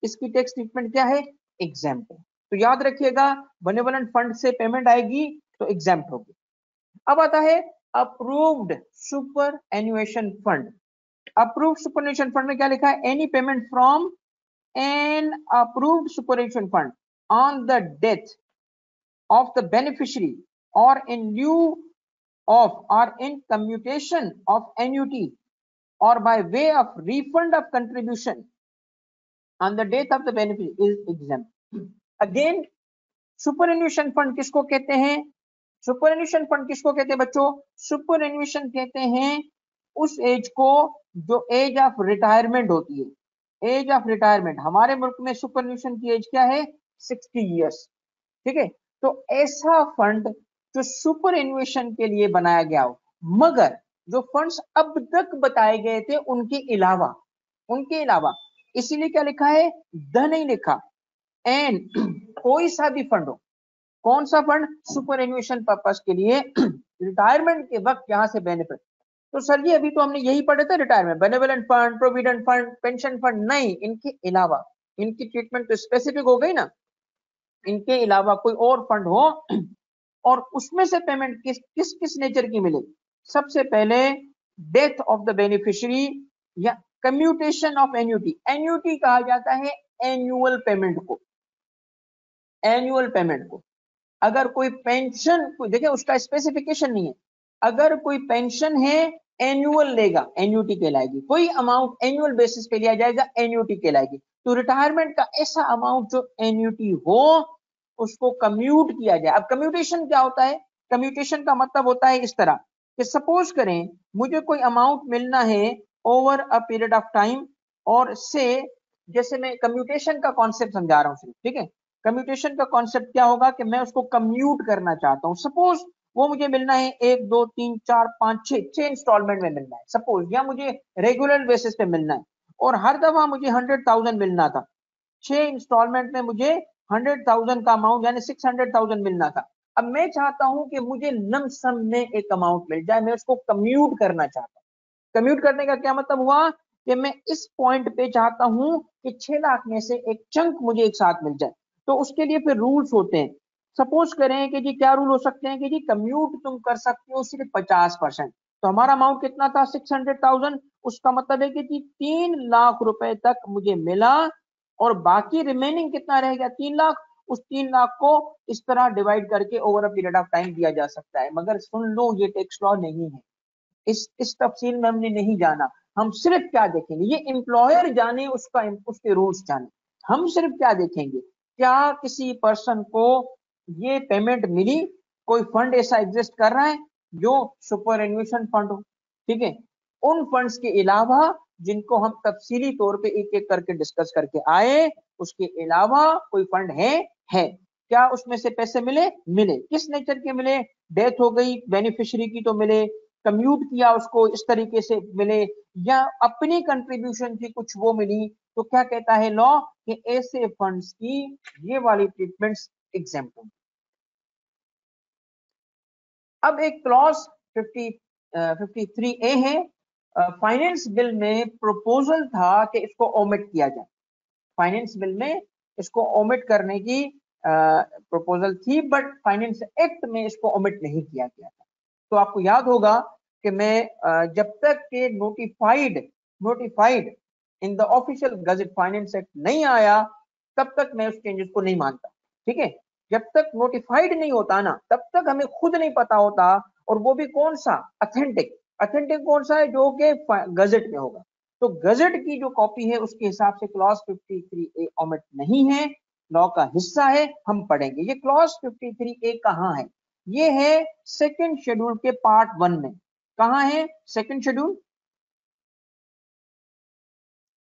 इसकी टैक्स ट्रीटमेंट क्या है? एग्जेम्प्ट है। तो याद रखिएगा बेनेवलेंट फंड से पेमेंट आएगी तो एग्जेम्प्ट होगी। अब आता है approved superannuation fund. Approved superannuation fund में क्या लिखा है? Any payment from an approved superannuation fund on the death of the beneficiary or in lieu of or in commutation of annuity or by way of refund of contribution on the death of the beneficiary is exempt. Again, superannuation fund किसको कहते हैं? Superannuation fund किसको कहते हैं बच्चों? Superannuation कहते हैं उस एज को जो एज ऑफ रिटायरमेंट होती है। एज ऑफ रिटायरमेंट हमारे मुल्क में सुपरएन्युएशन की एज क्या है? 60 ईयर्स। ठीक है? तो ऐसा फंड जो सुपर एन्युएशन के लिए बनाया गया हो, मगर जो फंड्स अब तक बताए गए थे उनके अलावा, इसीलिए क्या लिखा है? द नहीं लिखा, एंड कोई सा भी फंड हो। कौन सा फंड? सुपर एन्युएशन पर्पस के लिए रिटायरमेंट के वक्त यहां से बेनिफिट। तो सर जी अभी तो हमने यही पढ़े थे, retirement, benevolent fund, provident fund, pension fund, नहीं, इनके अलावा, इनकी ट्रीटमेंट तो स्पेसिफिक हो गई ना, इनके अलावा कोई और फंड हो और उसमें से पेमेंट किस किस नेचर की मिले। सबसे पहले डेथ ऑफ द बेनिफिशियरी या कम्यूटेशन ऑफ एन्युटी। एन्युटी कहा जाता है एनुअल पेमेंट को। एनुअल पेमेंट को अगर कोई पेंशन, देखिए उसका स्पेसिफिकेशन नहीं है, अगर कोई पेंशन है एनुअल लेगा, एन्युटी कहलाएगी। कोई अमाउंट एनुअल बेसिस पे लिया जाएगा, एन्युटी कहलाएगी। तो रिटायरमेंट का ऐसा अमाउंट जो एन्युटी हो उसको कम्यूट किया जाए। अब कम्यूटेशन क्या होता है? कम्यूटेशन का मतलब होता है इस तरह कि सपोज करें मुझे कोई अमाउंट मिलना है over a period of time, और से, जैसे मैं कम्यूटेशन का कॉन्सेप्ट समझा रहा हूं, ठीक है? कम्यूटेशन का कॉन्सेप्ट क्या होगा कि मैं उसको कम्यूट करना चाहता हूं। सपोज वो मुझे मिलना है 1 2 3 4 5 6 इंस्टॉलमेंट में मिलना है सपोज, या मुझे रेगुलर बेसिस पे मिलना है, और हर दफा मुझे 100,000 मिलना था। 6 इंस्टॉलमेंट में मुझे 100,000 का अमाउंट यानी 600,000 मिलना था। अब मैं चाहता हूं कि मुझे लमसम में एक अमाउंट मिल जाए, मैं उसको कम्यूट करना चाहता हूँ। कम्यूट करने का क्या मतलब हुआ कि मैं इस पॉइंट पे चाहता हूं कि 6 लाख में से एक चंक मुझे एक साथ मिल जाए। तो उसके लिए फिर रूल्स होते हैं। सपोज करें कि जी क्या रूल हो सकते हैं कि जी कम्यूट तुम कर सकते हो सिर्फ 50%। तो हमारा अमाउंट कितना था 600,000, उसका मतलब है कि जी 3 लाख रुपए तक मुझे मिला और बाकी रिमेनिंग कितना रह गया 3 लाख। उस 3 लाख को इस तरह डिवाइड करके over a period of time दिया जा सकता है। मगर सुन लो ये टैक्स लॉ नहीं है, इस तफसील में हमने नहीं जाना। हम सिर्फ क्या देखेंगे, ये एम्प्लॉयर जाने उसका उसके रूल्स जाने। हम सिर्फ क्या देखेंगे, क्या किसी पर्सन को ये पेमेंट मिली, कोई फंड ऐसा एग्जिस्ट कर रहा है जो सुपर एन्यूएशन फंड हो, ठीक है। उन फंड्स के अलावा जिनको हम तफसीली तौर पे एक एक करके डिस्कस करके आए, उसके अलावा कोई फंड है क्या उसमें से पैसे मिले, मिले किस नेचर के मिले, डेथ हो गई बेनिफिशियरी की तो मिले, कम्यूट किया उसको इस तरीके से मिले, या अपनी कंट्रीब्यूशन थी कुछ वो मिली। तो क्या कहता है लॉ कि ऐसे फंड्स की ये वाली ट्रीटमेंट्स एग्जाम्प्ट होंगी। अब एक क्लॉज 53A है, फाइनेंस बिल में प्रपोजल था कि इसको ओमिट किया जाए। फाइनेंस बिल में इसको ओमिट करने की प्रपोजल थी, बट फाइनेंस एक्ट में इसको ओमिट नहीं किया गया था। तो आपको याद होगा कि मैं जब तक के notified in the official gazette finance act नहीं आया तब तक मैं उस चेंजेस को नहीं मानता, ठीक है। जब तक नोटिफाइड नहीं होता ना तब तक हमें खुद नहीं पता होता, और वो भी कौन सा अथेंटिक, अथेंटिक कौन सा है जो कि गजट में होगा। तो गजट की जो कॉपी है उसके हिसाब से क्लॉज 53A ओमिट नहीं है, लॉ का हिस्सा है, हम पढ़ेंगे। ये क्लॉज 53A कहाँ है, ये है सेकंड शेड्यूल के पार्ट 1 में। कहाँ है सेकंड शेड्यूल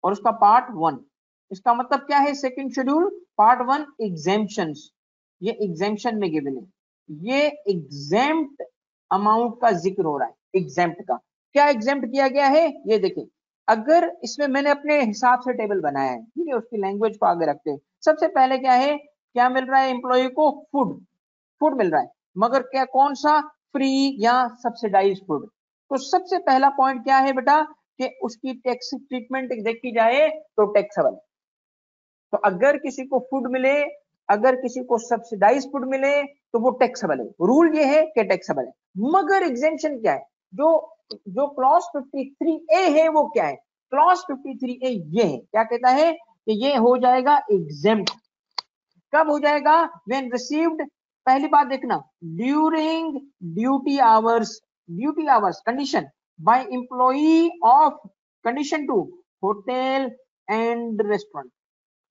और उसका पार्ट 1। इसका मतलब क्या है सेकंड शेड्यूल पार्ट 1 एग्जेम्पशंस, ये एग्जेम्पशन में गिवन है, ये एग्जेम्प्ट अमाउंट का जिक्र हो रहा है। एग्जेम्प्ट का क्या एग्जेम्प्ट किया गया है, ये देखें। अगर इसमें मैंने अपने हिसाब से टेबल बनाया है, ठीक है, उसकी लैंग्वेज को आगे रखते हैं। सबसे पहले क्या है, क्या मिल रहा है एम्प्लॉय को, फूड, फूड मिल रहा है, मगर क्या कौन सा, फ्री या सब्सिडाइज फूड। तो सबसे पहला पॉइंट क्या है बेटा कि उसकी टैक्स ट्रीटमेंट देखी जाए तो टैक्सेबल। तो अगर किसी को फूड मिले, अगर किसी को सब्सिडाइज फूड मिले तो वो टैक्सेबल है, रूल ये है कि टैक्सेबल है। मगर एग्जेम्पशन क्या है, जो जो क्लॉज 53A है वो क्या है, क्लॉज 53A ये है, क्या कहता है कि ये हो जाएगा एग्जेम्प्ट। कब हो जाएगा, व्हेन रिसीव्ड, पहली बात देखना, during duty hours condition by employee off, condition two, hotel and restaurant.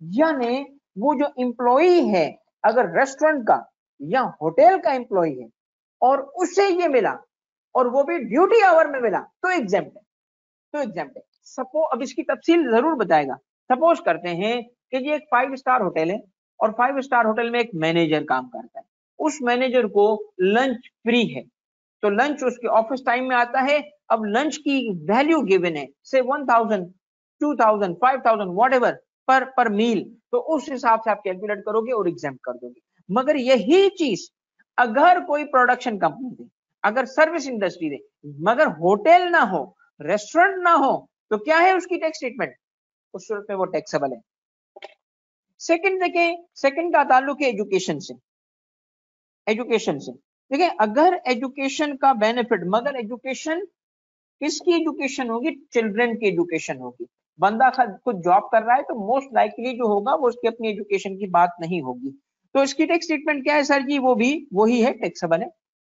यानी वो जो एम्प्लॉई है अगर रेस्टोरेंट का या होटल का एम्प्लॉई है और उसे ये मिला और वो भी ड्यूटी आवर में मिला तो एग्जेम्प्ट है, तो एग्जेम्प्ट है। सपोज अब इसकी तफसील जरूर बताएगा। सपोज करते हैं कि ये एक 5 स्टार होटल है और 5 स्टार होटल में एक मैनेजर काम करता है, उस मैनेजर को लंच फ्री है, तो लंच उसके ऑफिस टाइम में आता है। अब लंच की वैल्यू गिवन है से 1000 2000 5000 वॉट एवर पर मील, तो उस हिसाब से आप कैलकुलेट करोगे और एग्जाम कर दोगे। मगर यही चीज अगर कोई प्रोडक्शन कंपनी दे, अगर सर्विस इंडस्ट्री दे, मगर होटल ना हो, रेस्टोरेंट ना हो, तो क्या है उसकी टैक्स ट्रीटमेंट, उस सूरत में वो टैक्सेबल है। सेकंड देखें, सेकंड का ताल्लुक है एजुकेशन से, एजुकेशन से। देखिए अगर एजुकेशन का बेनिफिट, मगर एजुकेशन किसकी एजुकेशन होगी, चिल्ड्रन की एजुकेशन होगी। बंदा खुद जॉब कर रहा है तो मोस्ट लाइकली जो होगा वो उसकी अपनी एजुकेशन की बात नहीं होगी। तो इसकी टैक्स ट्रीटमेंट क्या है सर जी, वो भी वही है, टैक्सेबल है।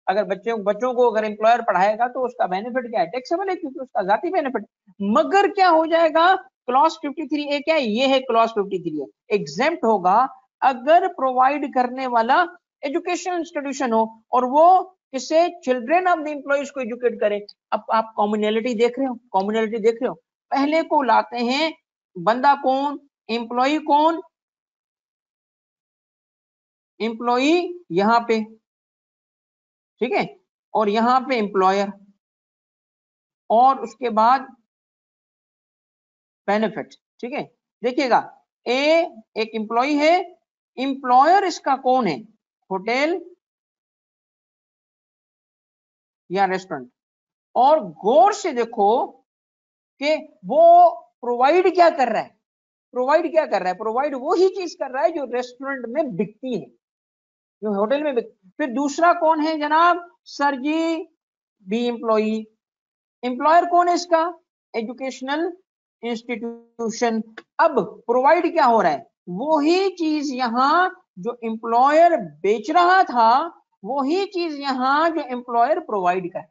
अगर बच्चों को अगर एम्प्लॉयर पढ़ाएगा तो उसका बेनिफिट क्या है, टैक्सेबल है, क्योंकि उसका जाती बेनिफिट। मगर क्या हो जाएगा, क्लॉज 53A क्या है, ये है क्लॉज 53A, एग्जेम्प्ट होगा अगर प्रोवाइड करने वाला एजुकेशन इंस्टीट्यूशन हो और वो किसे, चिल्ड्रन ऑफ द एम्प्लॉइज को एजुकेट करे। अब आप कॉम्युनैलिटी देख रहे हो, कॉम्युनैलिटी देख रहे हो, पहले को लाते हैं बंदा कौन, एम्प्लॉय कौन, एम्प्लॉई यहां पे, ठीक है, और यहां पे एम्प्लॉयर, और उसके बाद बेनिफिट, ठीक है। देखिएगा ए एक एम्प्लॉय है, एम्प्लॉयर इसका कौन है, होटल या रेस्टोरेंट। और गौर से देखो कि वो प्रोवाइड क्या कर रहा है, प्रोवाइड क्या कर रहा है, प्रोवाइड वो ही चीज कर रहा है जो रेस्टोरेंट में बिकती है, जो होटल में बिकती। फिर दूसरा कौन है जनाब, sir ji B employee, employer कौन है इसका, एजुकेशनल इंस्टीट्यूशन। अब प्रोवाइड क्या हो रहा है, वही चीज यहां जो एम्प्लॉयर बेच रहा था, वही चीज यहां जो एम्प्लॉयर प्रोवाइड कर रहा है।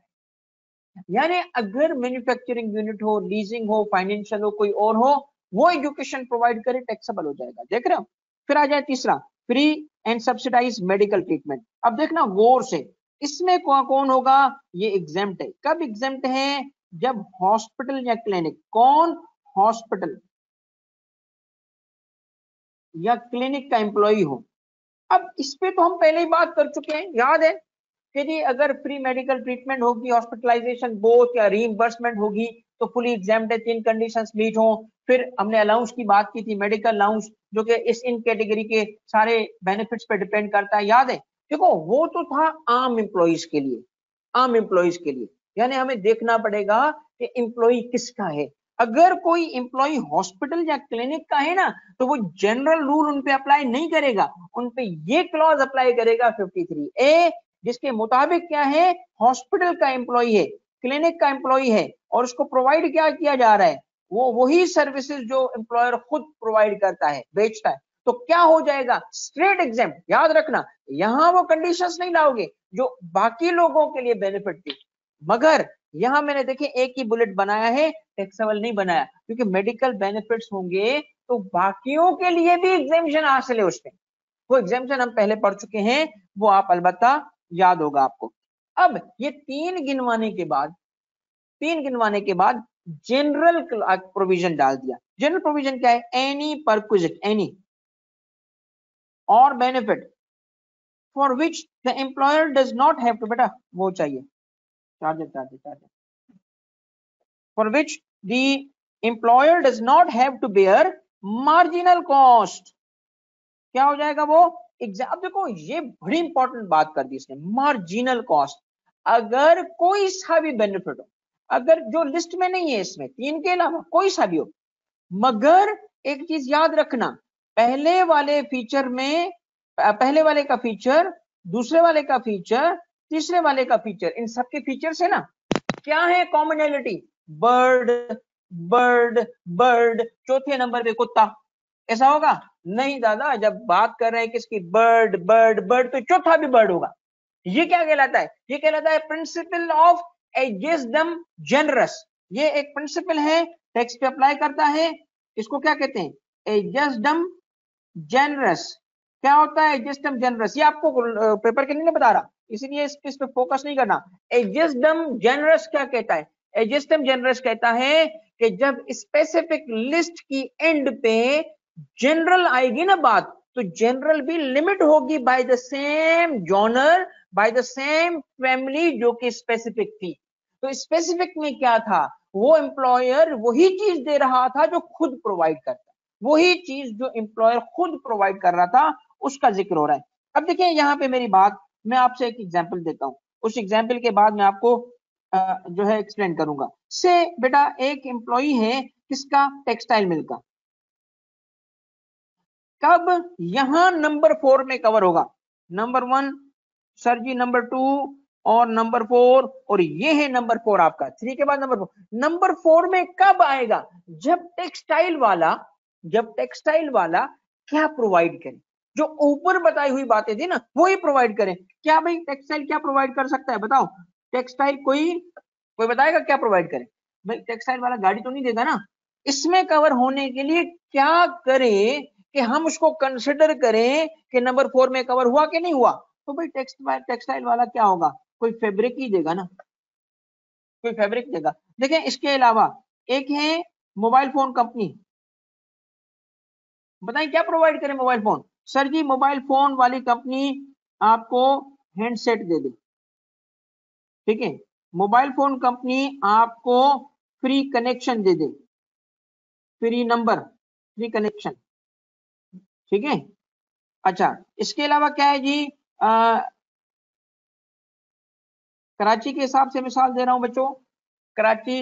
यानी अगर मैन्युफैक्चरिंग यूनिट हो, लीजिंग हो, फाइनेंशियल हो, कोई और हो, वो एजुकेशन प्रोवाइड करे, टैक्सेबल हो जाएगा। देख रहे हो। फिर आ जाए तीसरा, free and subsidise medical treatment. अब देखना गौर से, इसमें कौन होगा, ये एग्जेम्प्ट है। कब एग्जेम्प्ट है, जब हॉस्पिटल या क्लिनिक, कौन, हॉस्पिटल या क्लिनिक का एम्प्लॉय हो। अब इस पे तो हम पहले ही बात कर चुके हैं, याद है कि जी अगर फ्री मेडिकल ट्रीटमेंट होगी, हॉस्पिटलाइजेशन बोथ या रीइंबर्समेंट होगी तो फुली एग्जाम्प्ट है, तीन कंडीशंस मीट हो। फिर हमने अलाउंस की बात की थी, मेडिकल अलाउंस, जो कि इस इन कैटेगरी के सारे बेनिफिट्स पे डिपेंड करता है, याद है। देखो वो तो था आम एम्प्लॉइज के लिए, आम एम्प्लॉइज के लिए। यानी हमें देखना पड़ेगा कि एम्प्लॉय किसका है। अगर कोई एम्प्लॉय हॉस्पिटल या क्लिनिक का है ना, तो वो जनरल रूल उन पे अप्लाई नहीं करेगा, उन पे ये क्लॉज अप्लाई करेगा 53A, जिसके मुताबिक क्या है, हॉस्पिटल का एम्प्लॉय है, क्लिनिक का एम्प्लॉय है, और उसको प्रोवाइड क्या किया जा रहा है, वो वही सर्विसेज जो एम्प्लॉयर खुद प्रोवाइड करता है, बेचता है। तो क्या हो जाएगा, स्ट्रेट एग्जाम। याद रखना, यहां वो कंडीशंस नहीं लाओगे जो बाकी लोगों के लिए बेनिफिट थी। मगर यहां मैंने देखे एक ही बुलेट बनाया है, टैक्सेबल नहीं बनाया, क्योंकि मेडिकल बेनिफिट्स होंगे तो बाकियों के लिए भी एग्जेम्पशन हासिल है उसमें। वो एग्जाम्पशन हम पहले पढ़ चुके हैं, वो आप अलबत्ता याद होगा आपको। अब ये तीन गिनवाने के बाद जनरल प्रोविजन डाल दिया। जनरल प्रोविजन क्या है, एनी परक्विजिट, एनी और benefit for which the employer does not have to, बेटा वो चाहिए, charger for which the employer does not have to bear marginal cost. क्या हो जाएगा वो एग्जाम। अब देखो ये बड़ी इंपॉर्टेंट बात कर दी इसने, मार्जिनल कॉस्ट। अगर कोई सा भी बेनिफिट हो, अगर जो लिस्ट में नहीं है इसमें, तीन के अलावा कोई सा भी हो, मगर एक चीज याद रखना, पहले वाले फीचर में, पहले वाले का फीचर, दूसरे वाले का फीचर, तीसरे वाले का फीचर, इन सबके फीचर्स है ना, क्या है कॉमनैलिटी, बर्ड बर्ड बर्ड, चौथे नंबर पे कुत्ता। ऐसा होगा नहीं दादा, जब बात कर रहे हैं किसकी, बर्ड बर्ड बर्ड, तो चौथा भी बर्ड होगा। ये क्या कहलाता है, ये कहलाता है प्रिंसिपल ऑफ एजेसडम जनरस। ये एक प्रिंसिपल है, टैक्स पे अप्लाई करता है। इसको क्या कहते हैं, एजेसडम जनरस। क्या होता है एजेसडम जनरस, ये आपको पेपर के नहीं बता रहा, इसीलिए इस पे फोकस नहीं करना। एजेसडम जनरस क्या कहता है, एजेसडम जनरस कहता है कि जब स्पेसिफिक लिस्ट की एंड पे जनरल आएगी ना बात, तो जनरल भी लिमिट होगी by the same genre, by the same family जो कि स्पेसिफिक थी। तो स्पेसिफिक में क्या था, वो एम्प्लॉयर वही चीज दे रहा था जो खुद प्रोवाइड करता, वही चीज जो एम्प्लॉयर खुद प्रोवाइड कर रहा था, उसका जिक्र हो रहा है। अब देखिए यहाँ पे मेरी बात, मैं आपसे एक एग्जांपल देता हूं, उस एग्जांपल के बाद मैं आपको जो है एक्सप्लेन करूंगा। से बेटा एक एम्प्लॉय है किसका, टेक्सटाइल मिल का। कब, यहां नंबर 4 में कवर होगा, नंबर 1 सर जी, नंबर 2 और नंबर 4, और ये है नंबर 4 आपका, 3 के बाद नंबर 4। नंबर 4 में कब आएगा, जब टेक्सटाइल वाला, जब टेक्सटाइल वाला क्या प्रोवाइड करे, जो ऊपर बताई हुई बातें थी ना वो ही प्रोवाइड करें। क्या भाई टेक्सटाइल क्या प्रोवाइड कर सकता है, बताओ। टेक्सटाइल कोई कोई बताएगा क्या प्रोवाइड करे, भाई टेक्सटाइल वाला गाड़ी तो नहीं देगा ना। इसमें कवर होने के लिए क्या करे कि हम उसको कंसिडर करें कि नंबर 4 में कवर हुआ कि नहीं हुआ। तो भाई टेक्सटाइल वाला क्या होगा, कोई फैब्रिक ही देगा ना, कोई फैब्रिक देगा। देखें इसके अलावा एक है मोबाइल फोन कंपनी, बताइए क्या प्रोवाइड करें मोबाइल फोन। सर जी मोबाइल फोन वाली कंपनी आपको हैंडसेट दे दे, ठीक है। मोबाइल फोन कंपनी आपको फ्री कनेक्शन दे दे, फ्री नंबर, फ्री कनेक्शन। ठीक है। अच्छा, इसके अलावा क्या है जी, कराची के हिसाब से मिसाल दे रहा हूं बच्चों। कराची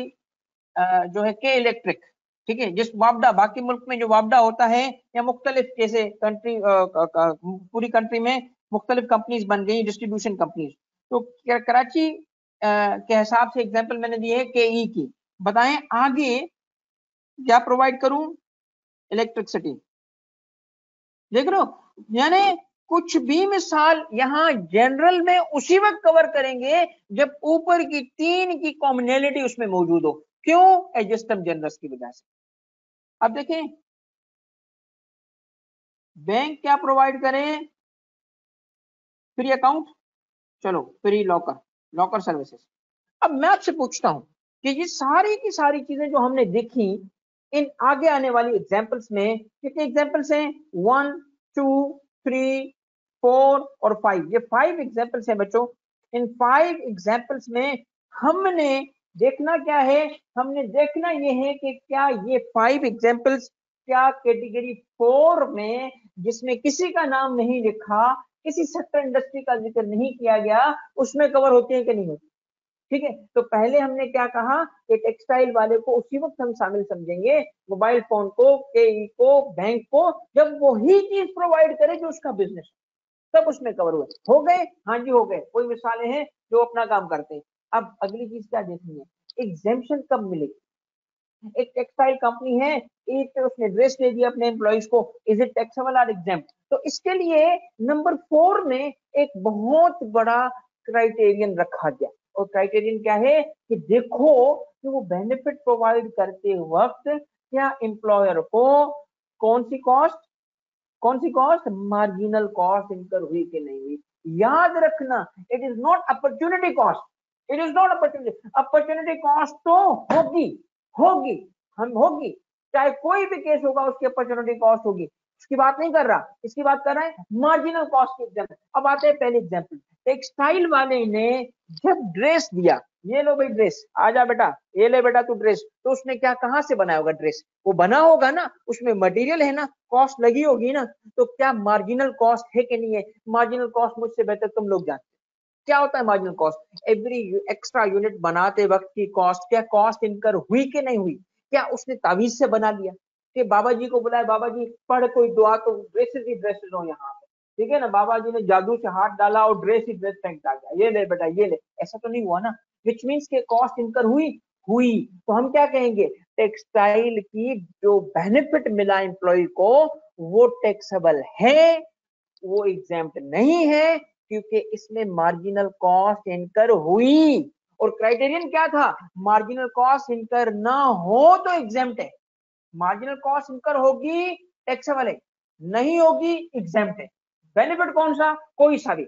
जो है के इलेक्ट्रिक, ठीक है, जिस वापडा, बाकी मुल्क में जो वापडा होता है या मुख्तलिफ जैसे कंट्री पूरी कंट्री में मुख्तलिफ कंपनीज बन गई, डिस्ट्रीब्यूशन कंपनीज। तो कराची के हिसाब से एग्जांपल मैंने दी है के ई की। बताएं आगे क्या प्रोवाइड करूं? इलेक्ट्रिसिटी। देख रहे हो, यानी कुछ भी मिसाल यहां जनरल में उसी वक्त कवर करेंगे जब ऊपर की तीन की कॉमनैलिटी उसमें मौजूद हो। क्यों? एडजस्टम जनरस की वजह से। अब देखें बैंक क्या प्रोवाइड करें? फ्री अकाउंट, चलो फ्री लॉकर, लॉकर सर्विसेज। अब मैं आपसे पूछता हूं कि ये सारी की सारी चीजें जो हमने देखी, इन आगे आने वाली एग्जांपल्स में कितने एग्जांपल्स हैं? 1 2 3 4 और 5। ये 5 एग्जांपल्स हैं बच्चों। इन 5 एग्जांपल्स में हमने देखना क्या है? हमने देखना ये है कि क्या ये 5 एग्जांपल्स क्या कैटेगरी 4 में, जिसमें किसी का नाम नहीं लिखा, किसी सेक्टर इंडस्ट्री का जिक्र नहीं किया गया, उसमें कवर होते हैं कि नहीं होते? ठीक है। तो पहले हमने क्या कहा कि टेक्सटाइल वाले को उसी वक्त हम शामिल समझेंगे, मोबाइल फोन को, केई को, बैंक को, जब वही चीज प्रोवाइड करे जो उसका बिजनेस, तब उसमें कवर हुए। हो गए? हाँ जी हो गए। कोई मिसालें हैं जो अपना काम करते हैं। अब अगली चीज क्या देखनी है? एग्जेम्पशन कब मिलेगी? एक टेक्सटाइल कंपनी है, एक उसने ड्रेस दे दिया अपने एम्प्लॉइज को, इज इट टैक्सेबल और एग्जेम्प्ट? तो इसके लिए नंबर 4 में एक बहुत बड़ा क्राइटेरियन रखा गया। और क्राइटेरियन क्या है कि देखो कि वो बेनिफिट प्रोवाइड करते वक्त क्या एम्प्लॉयर को कौन सी कॉस्ट, कौन सी कॉस्ट, मार्जिनल कॉस्ट इनकर हुई कि नहीं हुई। याद रखना, it is not opportunity cost, it is not opportunity. Opportunity cost तो होगी, होगी, हम होगी, चाहे कोई भी केस होगा उसकी अपॉर्चुनिटी कॉस्ट होगी, उसकी बात नहीं कर रहा, इसकी बात कर रहा है मार्जिनल कॉस्ट की एग्जाम्पल। अब आते हैं पहले एग्जाम्पल। टेक्सटाइल वाले ने जब ड्रेस दिया, ये लो भाई ड्रेस, आजा बेटा, ये ले बेटा तू ड्रेस, तो उसने क्या, कहां से बनाया होगा ड्रेस? वो बना होगा ना, उसमें मटेरियल है ना, कॉस्ट लगी होगी ना। तो क्या मार्जिनल कॉस्ट है कि नहीं है? मार्जिनल कॉस्ट मुझसे बेहतर तुम लोग जानते हैं क्या होता है marginal cost. Every extra unit बनाते वक्त की कॉस्ट, क्या कॉस्ट इनकर हुई कि नहीं हुई? क्या उसने तावीज से बना लिया कि बाबा जी को बुलाया, बाबा जी पढ़ कोई दुआ, तो ड्रेसेस ही ड्रेसेस हो यहाँ पे, ठीक है ना, बाबा जी ने जादू से हाथ डाला और ड्रेस ही ड्रेस फेंक आ गया, ये ले बेटा ये ले, ऐसा तो नहीं हुआ ना। विच मीन्स के कॉस्ट इनकर हुई, हुई। तो हम क्या कहेंगे? टेक्सटाइल की जो बेनिफिट मिला एम्प्लॉय को वो टैक्सेबल है, वो एग्जाम्प्ट नहीं है, क्योंकि इसमें मार्जिनल कॉस्ट इनकर हुई। और क्राइटेरियन क्या था? मार्जिनल कॉस्ट इनकर ना हो तो एग्जाम्प्ट है, मार्जिनल कॉस्ट इनकर होगी टैक्सेबल है, नहीं होगी एग्जाम्प्ट है। बेनिफिट कौन सा? कोई सा भी।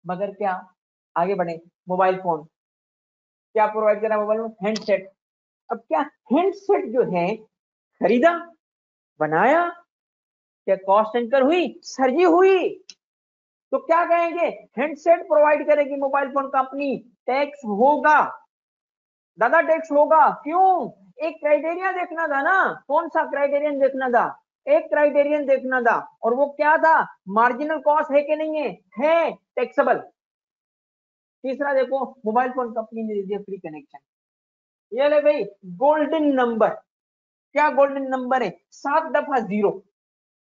मगर क्या, आगे बढ़े, मोबाइल फोन क्या प्रोवाइड करा? Mobile phone handset. अब क्या हैंडसेट जो है खरीदा, बनाया, क्या कॉस्ट इनकर हुई? सर जी हुई। तो क्या कहेंगे? हैंडसेट प्रोवाइड करेगी मोबाइल फोन कंपनी, टैक्स होगा दादा, टैक्स होगा। क्यों? एक क्राइटेरिया देखना था ना, कौन सा क्राइटेरियन देखना था? एक क्राइटेरियन देखना था, और वो क्या था? मार्जिनल कॉस्ट है कि नहीं है टैक्सेबल। तीसरा देखो, मोबाइल फोन कंपनी ने दे दिया फ्री कनेक्शन, ये ले भाई गोल्डन नंबर। क्या गोल्डन नंबर है? 7 दफा जीरो।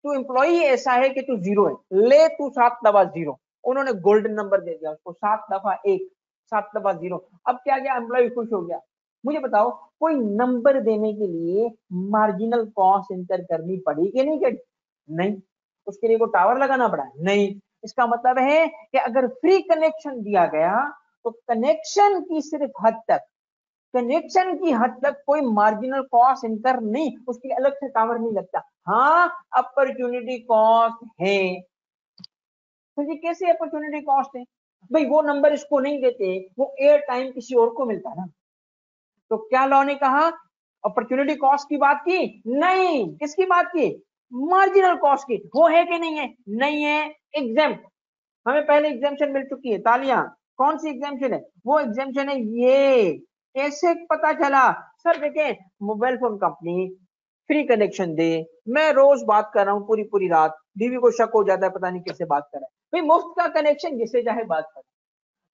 तू एम्प्लॉई ऐसा है कि तू जीरो है, ले तू 7 दफा जीरो। उन्होंने गोल्डन नंबर दे दिया उसको, 7 दफा एक, 7 दफा जीरो। अब क्या गया, एम्प्लॉय खुश हो गया। मुझे बताओ, कोई नंबर देने के लिए मार्जिनल कॉस्ट इंटर करनी पड़ी कि नहीं करी? नहीं। उसके लिए को टावर लगाना पड़ा? नहीं। इसका मतलब है कि अगर फ्री कनेक्शन दिया गया तो कनेक्शन की सिर्फ हद तक, कनेक्शन की हद तक कोई मार्जिनल कॉस्ट इनकर नहीं, उसके लिए अलग से टावर नहीं लगता। हाँ, अपॉर्चुनिटी कॉस्ट है। तो ये कैसे अपॉर्चुनिटी कॉस्ट है? भाई वो नंबर इसको नहीं देते, वो एयर टाइम किसी और को मिलता ना। तो क्या लॉ ने कहा? अपॉर्चुनिटी कॉस्ट की बात की नहीं, किसकी बात की? मार्जिनल कॉस्ट की। वो है कि नहीं है? नहीं है, एग्जेम्प्ट। हमें पहले एग्जेम्पशन मिल चुकी है, तालियां। कौन सी एग्जेम्पशन है? वो एग्जेम्पशन है ये। कैसे पता चला? सर देखें, mobile phone company free connection दे, मैं रोज बात कर रहा हूँ पूरी पूरी रात, बीवी को शक हो जाता है पता नहीं किससे बात कर रहा है। भाई मुफ्त का कनेक्शन, जिससे चाहे बात कर,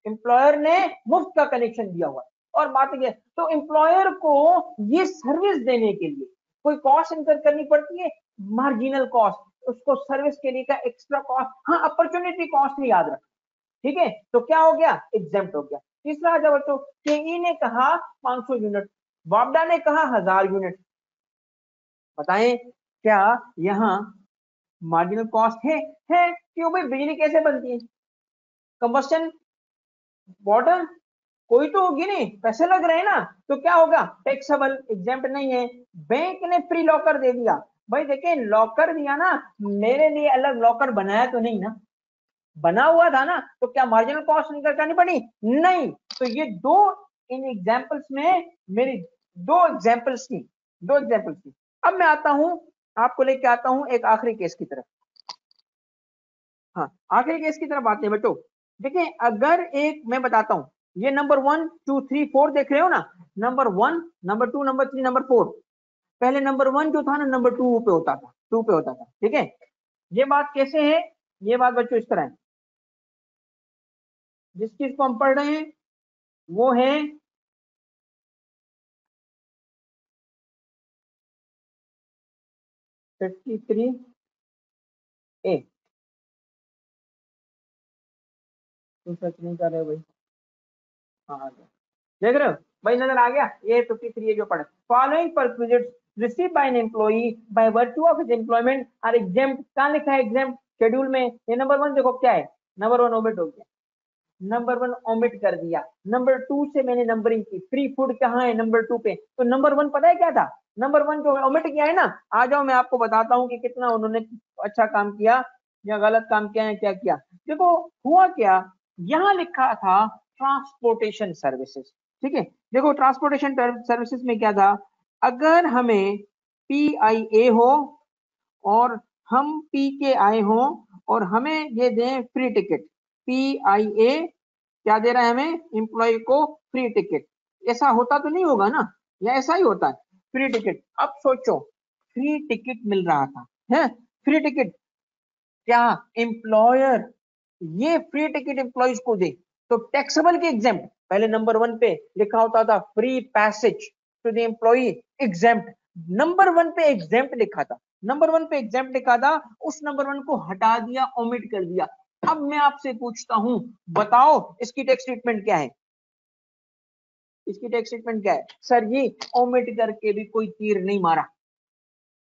एम्प्लॉयर ने मुफ्त का कनेक्शन दिया हुआ है और बात है। तो एम्प्लॉयर को ये सर्विस देने के लिए कोई कॉस्ट इनकर करनी पड़ती है, मार्जिनल कॉस्ट, उसको सर्विस के लिए का एक्स्ट्रा कॉस्ट, हाँ अपॉर्चुनिटी कॉस्ट नहीं याद रखना, ठीक है। तो क्या हो गया, एग्जेम्प्ट हो गया। तीसरा आ जाओ बच्चों, केई ने कहा 500 यूनिट, वापडा ने कहा 1000 यूनिट, बताएं क्या यहाँ मार्जिनल कॉस्ट है? क्यों भाई, बिजली कैसे बनती है, कंबस्टन वाटर, कोई तो होगी नहीं, पैसे लग रहे हैं ना, तो क्या होगा, टैक्सेबल, एग्जेम्प्ट नहीं है। बैंक ने फ्री लॉकर दे दिया, भाई देखिए लॉकर दिया ना, मेरे लिए अलग लॉकर बनाया तो नहीं ना, बना हुआ था ना, तो क्या मार्जिनल कॉस्ट इनकर करनी पड़ी, नहीं। तो ये दो, इन एग्जांपल्स में मेरी दो एग्जांपल्स थी। अब मैं आता हूं, आपको लेके आता हूं एक आखिरी केस की तरफ। हाँ, आखिरी केस की तरफ आते हैं बच्चों। देखिए अगर एक मैं बताता हूं, ये नंबर 1 2 3 4 देख रहे हो ना, नंबर 1 नंबर 2 नंबर 3 नंबर 4, पहले नंबर 1 जो था ना नंबर 2 पे होता था, ठीक है। ये बात कैसे है, ये बात बच्चों इस तरह है, जिस चीज को हम पढ़ रहे हैं वो है 53A। तुम सर्च नहीं कर रहे हो भाई, हाँ आ गया, देख रहे हो भाई, नजर आ गया, ये 53 जो पढ़े, following perquisites receive by an employee by virtue of his employment are exempt. कहां लिखा है एग्जेम्प्ट, शेड्यूल में। ये नंबर 1 देखो क्या है, नंबर 1 ओमिट हो गया, नंबर 1 ओमिट कर दिया, नंबर 2 से मैंने नंबरिंग की, फ्री फूड कहाँ है नंबर 2 पे, तो नंबर 1 पता है क्या था, नंबर 1 जो ओमिट किया है ना, आ जाओ मैं आपको बताता हूँ कि कितना उन्होंने अच्छा काम किया या गलत काम किया है, क्या किया। देखो हुआ क्या, यहाँ लिखा था ट्रांसपोर्टेशन सर्विसेज, ठीक है। देखो ट्रांसपोर्टेशन सर्विसेज में क्या था, अगर हमें PIA हो और हम पी के आए हो और हमें ये दें फ्री टिकट, PIA क्या दे रहा है हमें, एम्प्लॉय को फ्री टिकट, ऐसा होता तो नहीं होगा ना, या ऐसा ही होता है, फ्री टिकट। अब सोचो फ्री टिकट मिल रहा था, है फ्री टिकट, क्या एम्प्लॉयर ये फ्री टिकट एम्प्लॉयज को दे तो टैक्सेबल की एग्जेम्प्ट, पहले नंबर 1 पे लिखा होता था free passage to the employee exempt, number 1 पे एग्जेम्प्ट लिखा था, नंबर 1 पे एग्जेम्प्ट लिखा था, उस नंबर 1 को हटा दिया, ओमिट कर दिया। अब मैं आपसे पूछता हूं, बताओ इसकी टैक्स ट्रीटमेंट क्या है, इसकी टैक्स ट्रीटमेंट क्या है सर जी, ओमिट करके भी कोई तीर नहीं मारा,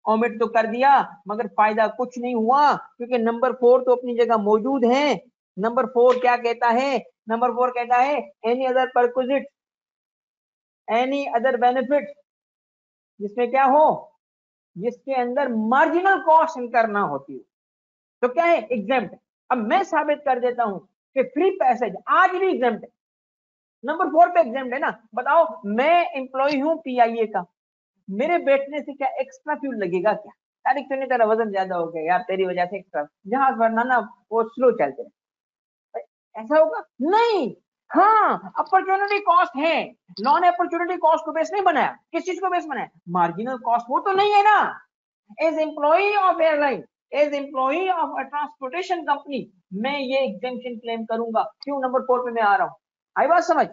ओमिट तो कर दिया मगर फायदा कुछ नहीं हुआ, क्योंकि नंबर 4 तो अपनी जगह मौजूद है। नंबर 4 क्या कहता है, नंबर 4 कहता है any other perquisite, any other benefit, जिसमें क्या हो, जिसके अंदर मार्जिनल कॉस्ट इनकर ना होती हो, तो क्या है, एग्जेम्प्ट। अब मैं साबित कर देता हूं कि फ्री पैसेज आज भी एग्जेम्प्ट है, नंबर 4 पे एग्जेम्प्ट है ना। बताओ मैं एम्प्लॉय हूं PIA का, मेरे बैठने से क्या एक्स्ट्रा फ्यूल लगेगा क्या, तारीख सुनी तेरा वजन ज्यादा हो गया यार, तेरी वजह से एक्स्ट्रा जहाज भरना ना वो स्लो चलते हैं, ऐसा होगा नहीं। हाँ अपॉर्चुनिटी कॉस्ट है, नॉन अपॉर्चुनिटी कॉस्ट को बेस नहीं बनाया, किस चीज को बेस बनाया, मार्जिनल कॉस्ट, वो तो नहीं है ना। As employee of airline, as employee of a transportation company, मैं ये एग्जेम्पशन क्लेम करूंगा, क्यों नंबर 4 पे मैं आ रहा हूं, आई बात समझ।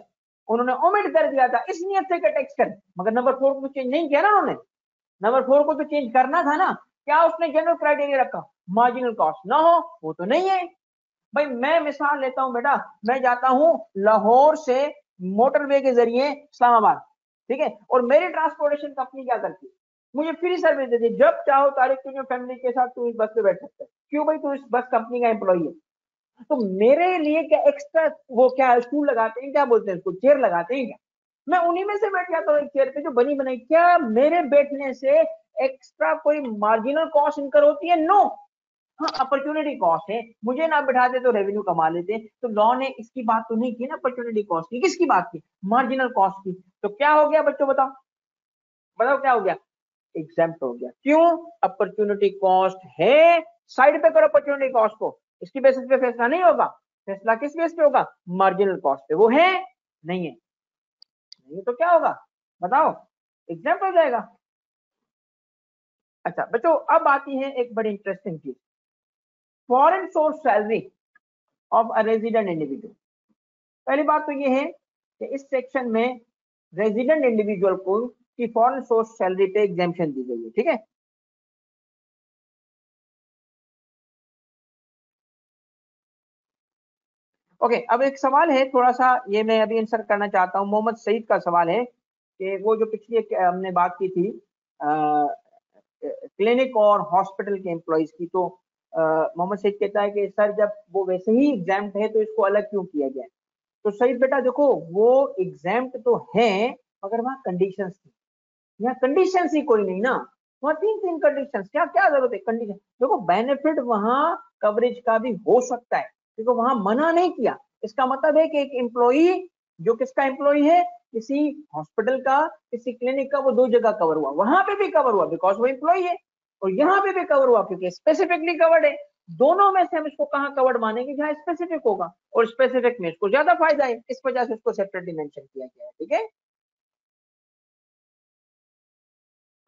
उन्होंने ओमिट कर दिया था इस नियत से टैक्स कर, मगर नंबर 4 को चेंज नहीं किया ना उन्होंने, नंबर 4 को तो चेंज करना था ना, क्या उसने जनरल क्राइटेरिया रखा, मार्जिनल कॉस्ट ना हो, वो तो नहीं है। भाई मैं मिसाल लेता हूं बेटा, मैं जाता हूं लाहौर से मोटरवे के जरिए इस्लामाबाद, ठीक है, और मेरी ट्रांसपोर्टेशन कंपनी क्या करती है, मुझे फ्री सर्विस देती है, जब चाहो तारीख तुझे फैमिली के साथ तू इस बस पे बैठ सकता है, क्यों भाई तू इस बस कंपनी का एम्प्लॉई है, तो मेरे लिए क्या एक्स्ट्रा वो क्या स्टूल लगाते हैं, क्या बोलते हैं उसको, चेयर लगाते हैं क्या, मैं उन्हीं में से बैठ जाता हूँ एक चेयर पे जो बनी बनाई, क्या मेरे बैठने से एक्स्ट्रा कोई मार्जिनल कॉस्ट इनकर होती है, नो। हाँ अपॉर्चुनिटी कॉस्ट है, मुझे ना बिठाते तो रेवेन्यू कमा लेते, तो लॉ ने इसकी बात तो नहीं की ना अपॉर्चुनिटी कॉस्ट की, किसकी बात की, मार्जिनल कॉस्ट की। तो क्या हो गया बच्चों, बताओ बताओ क्या हो गया, एग्जेम्प्ट हो गया, क्यों, अपॉर्चुनिटी कॉस्ट है, साइड पे करो अपॉर्चुनिटी कॉस्ट को, इसकी बेसिस पे फैसला नहीं होगा, फैसला किस बेस पे होगा, मार्जिनल कॉस्ट पे, वो है नहीं है, नहीं तो क्या होगा बताओ, एग्जेम्प्ट हो जाएगा। अच्छा बच्चों, अब आती है एक बड़ी इंटरेस्टिंग चीज, foreign source salary of a resident individual. पहली बात तो ये है कि इस सेक्शन में रेजिडेंट इंडिविजुअल को की फॉरेन सोर्स सैलरी पे एग्जेम्पशन दी गई है, ठीक है। ओके, अब एक सवाल है थोड़ा सा, ये मैं अभी आंसर करना चाहता हूँ। मोहम्मद सईद का सवाल है कि वो जो पिछली हमने बात की थी क्लिनिक और हॉस्पिटल के एम्प्लॉयज की, तो मोहम्मद सईद कहता है कि सर जब वो वैसे ही एग्जाम्प्ट है तो इसको अलग क्यों किया गया है। तो सईद बेटा देखो, वो एग्जाम्प्ट तो है मगर वहाँ कंडीशंस थी, यहाँ कंडीशंस ही कोई नहीं ना। वहाँ तीन तीन कंडीशंस, क्या क्या जरूरत है कंडीशन। देखो बेनिफिट वहाँ कवरेज का भी हो सकता है, देखो वहां मना नहीं किया। इसका मतलब है कि एक एम्प्लॉई जो किसका एम्प्लॉई है, किसी हॉस्पिटल का, किसी क्लिनिक का, वो दो जगह कवर हुआ, वहां पे भी कवर हुआ बिकॉज वो एम्प्लॉई है, और यहाँ पे भी कवर हुआ क्योंकि स्पेसिफिकली कवर्ड है। दोनों में से हम इसको कहाँ कवर्ड मानेंगे, जहां स्पेसिफिक होगा, और स्पेसिफिक में इसको ज्यादा फायदा है, इस वजह से इसको सेपरेटली मेंशन किया गया है, ठीक है।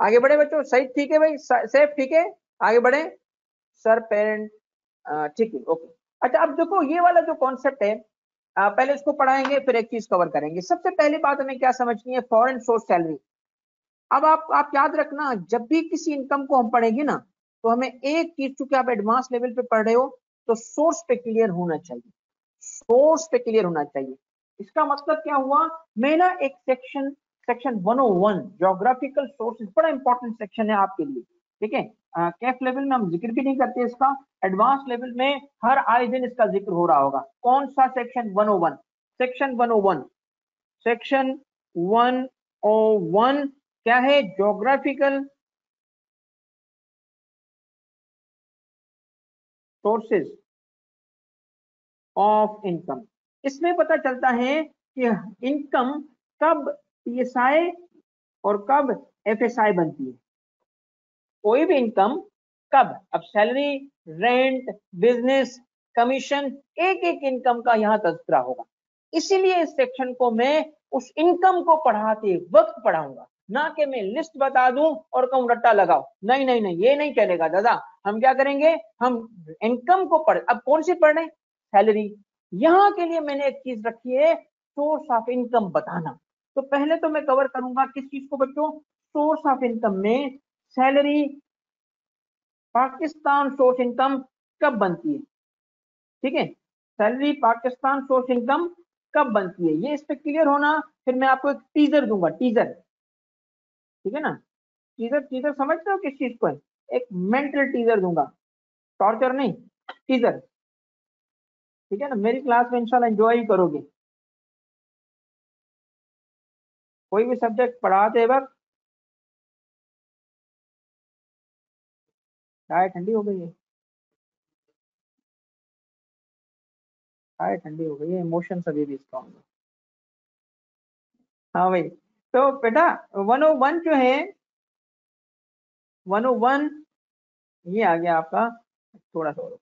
आगे बढ़े बच्चों, सही ठीक है भाई, सेफ ठीक है, आगे बढ़े। सर पेरेंट, ठीक है, ओके। अच्छा अब देखो ये वाला जो कॉन्सेप्ट है, पहले इसको पढ़ाएंगे फिर एक चीज कवर करेंगे। सबसे पहली बात हमें क्या समझनी है, फॉरेन सोर्स सैलरी। अब आप याद रखना, जब भी किसी इनकम को हम पढ़ेंगे ना, तो हमें एक चीज, चूंकि आप एडवांस लेवल पे पढ़ रहे हो, तो सोर्स पे क्लियर होना चाहिए, सोर्स पे क्लियर होना चाहिए। इसका मतलब क्या हुआ, मैं ना एक सेक्शन सेक्शन 101 ज्योग्राफिकल सोर्सेज, बड़ा इंपॉर्टेंट सेक्शन है आपके लिए, ठीक है। कैफ लेवल में हम जिक्र भी नहीं करते इसका, एडवांस लेवल में हर आए दिन इसका जिक्र हो रहा होगा। कौन सा सेक्शन 101, सेक्शन 101, सेक्शन 101 क्या है, ज्योग्राफिकल सोर्सेज ऑफ इनकम। इसमें पता चलता है कि इनकम कब पीएसआई और कब एफएसआई बनती है, कोई भी इनकम कब। अब सैलरी, रेंट, बिजनेस, कमीशन, एक एक इनकम का यहां तस्करा होगा। इसीलिए इस सेक्शन को मैं उस इनकम को पढ़ाते वक्त पढ़ाऊंगा, ना कि मैं लिस्ट बता दूं और कहूं रट्टा लगाओ। नहीं नहीं नहीं, ये नहीं चलेगा दादा। हम क्या करेंगे, हम इनकम को पढ़, अब कौन सी पढ़ रहे, सैलरी। यहां के लिए मैंने एक चीज रखी है, सोर्स ऑफ इनकम बताना। तो पहले तो मैं कवर करूंगा किस चीज को बच्चों, सोर्स ऑफ इनकम में सैलरी। पाकिस्तान सोर्स इनकम कब बनती है, ठीक है, सैलरी पाकिस्तान सोर्स इनकम कब बनती है, ये इस पे क्लियर होना। फिर मैं आपको एक टीजर दूंगा, टीजर, ठीक है ना। टीजर, टीजर समझते हो किस चीज को है, एक मेंटल टीजर दूंगा, टॉर्चर नहीं, टीजर, ठीक है ना। मेरी क्लास में इंशाल्लाह एंजॉय ही करोगे। कोई भी सब्जेक्ट पढ़ाते वक्त, चाय ठंडी हो गई है, चाय ठंडी हो गई है, इमोशन अभी भी स्ट्रॉन्ग है। हाँ भाई, तो बेटा 101 जो है, 101 ये आ गया आपका, थोड़ा सा और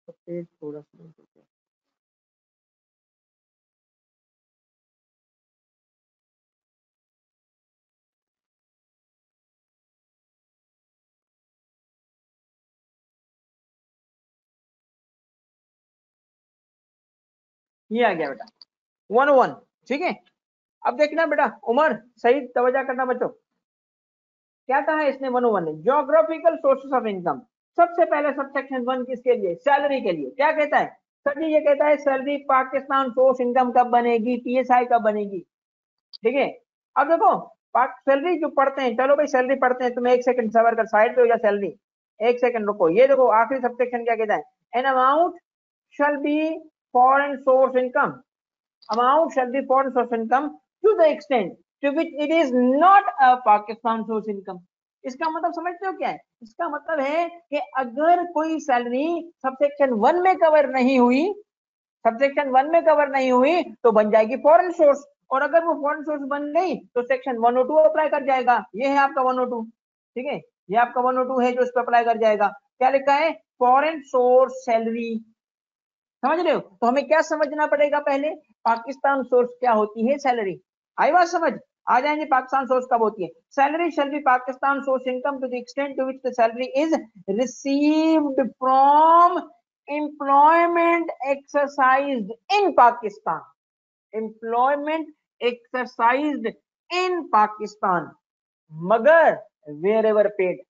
पेज थोड़ा सा, ये आ गया बेटा 101, ठीक है। अब देखना बेटा, उमर सही तवज्जो करना बच्चों, क्या कहा है इसने 101 ने, ज्योग्राफिकल सोर्सेस ऑफ इनकम। सबसे पहले सबसेक्शन 1 किसके लिए, सैलरी के लिए, क्या कहता है सर जी, ये कहता है सैलरी पाकिस्तान सोर्स इनकम कब बनेगी, पीएसआई कब बनेगी, ठीक है। अब देखो, सैलरी जो पढ़ते हैं, चलो भाई सैलरी पढ़ते हैं, तुम एक सेकंड सबर कर, साइड पे हो जा सैलरी, एक सेकंड रुको। ये देखो आखिरी सबसेक्शन क्या कहता है, an amount shall be foreign source income, amount shall be foreign source income to the extent to which it is not a Pakistan source income। इसका मतलब समझते हो क्या है, इसका मतलब है कि अगर कोई सैलरी सबसेक्शन 1 में कवर नहीं हुई, सबसेक्शन 1 में कवर नहीं हुई, तो बन जाएगी फॉरेन सोर्स, और अगर वो फॉरेन सोर्स बन गई तो सेक्शन 102 अप्लाई कर जाएगा। ये है आपका 102, ठीक है, ये आपका 102 है जो इस पर अप्लाई कर जाएगा। क्या लिखा है, फॉरेन सोर्स सैलरी, समझ रहे हो। तो हमें क्या समझना पड़ेगा पहले, पाकिस्तान सोर्स क्या होती है? सैलरी। आई बात समझ? आ जाएंगे पाकिस्तान सोर्स कब होती है? Salary shall be Pakistan source income to the extent to which the salary is received from employment exercised in Pakistan. Employment exercised in Pakistan मगर वेयर एवर पेड।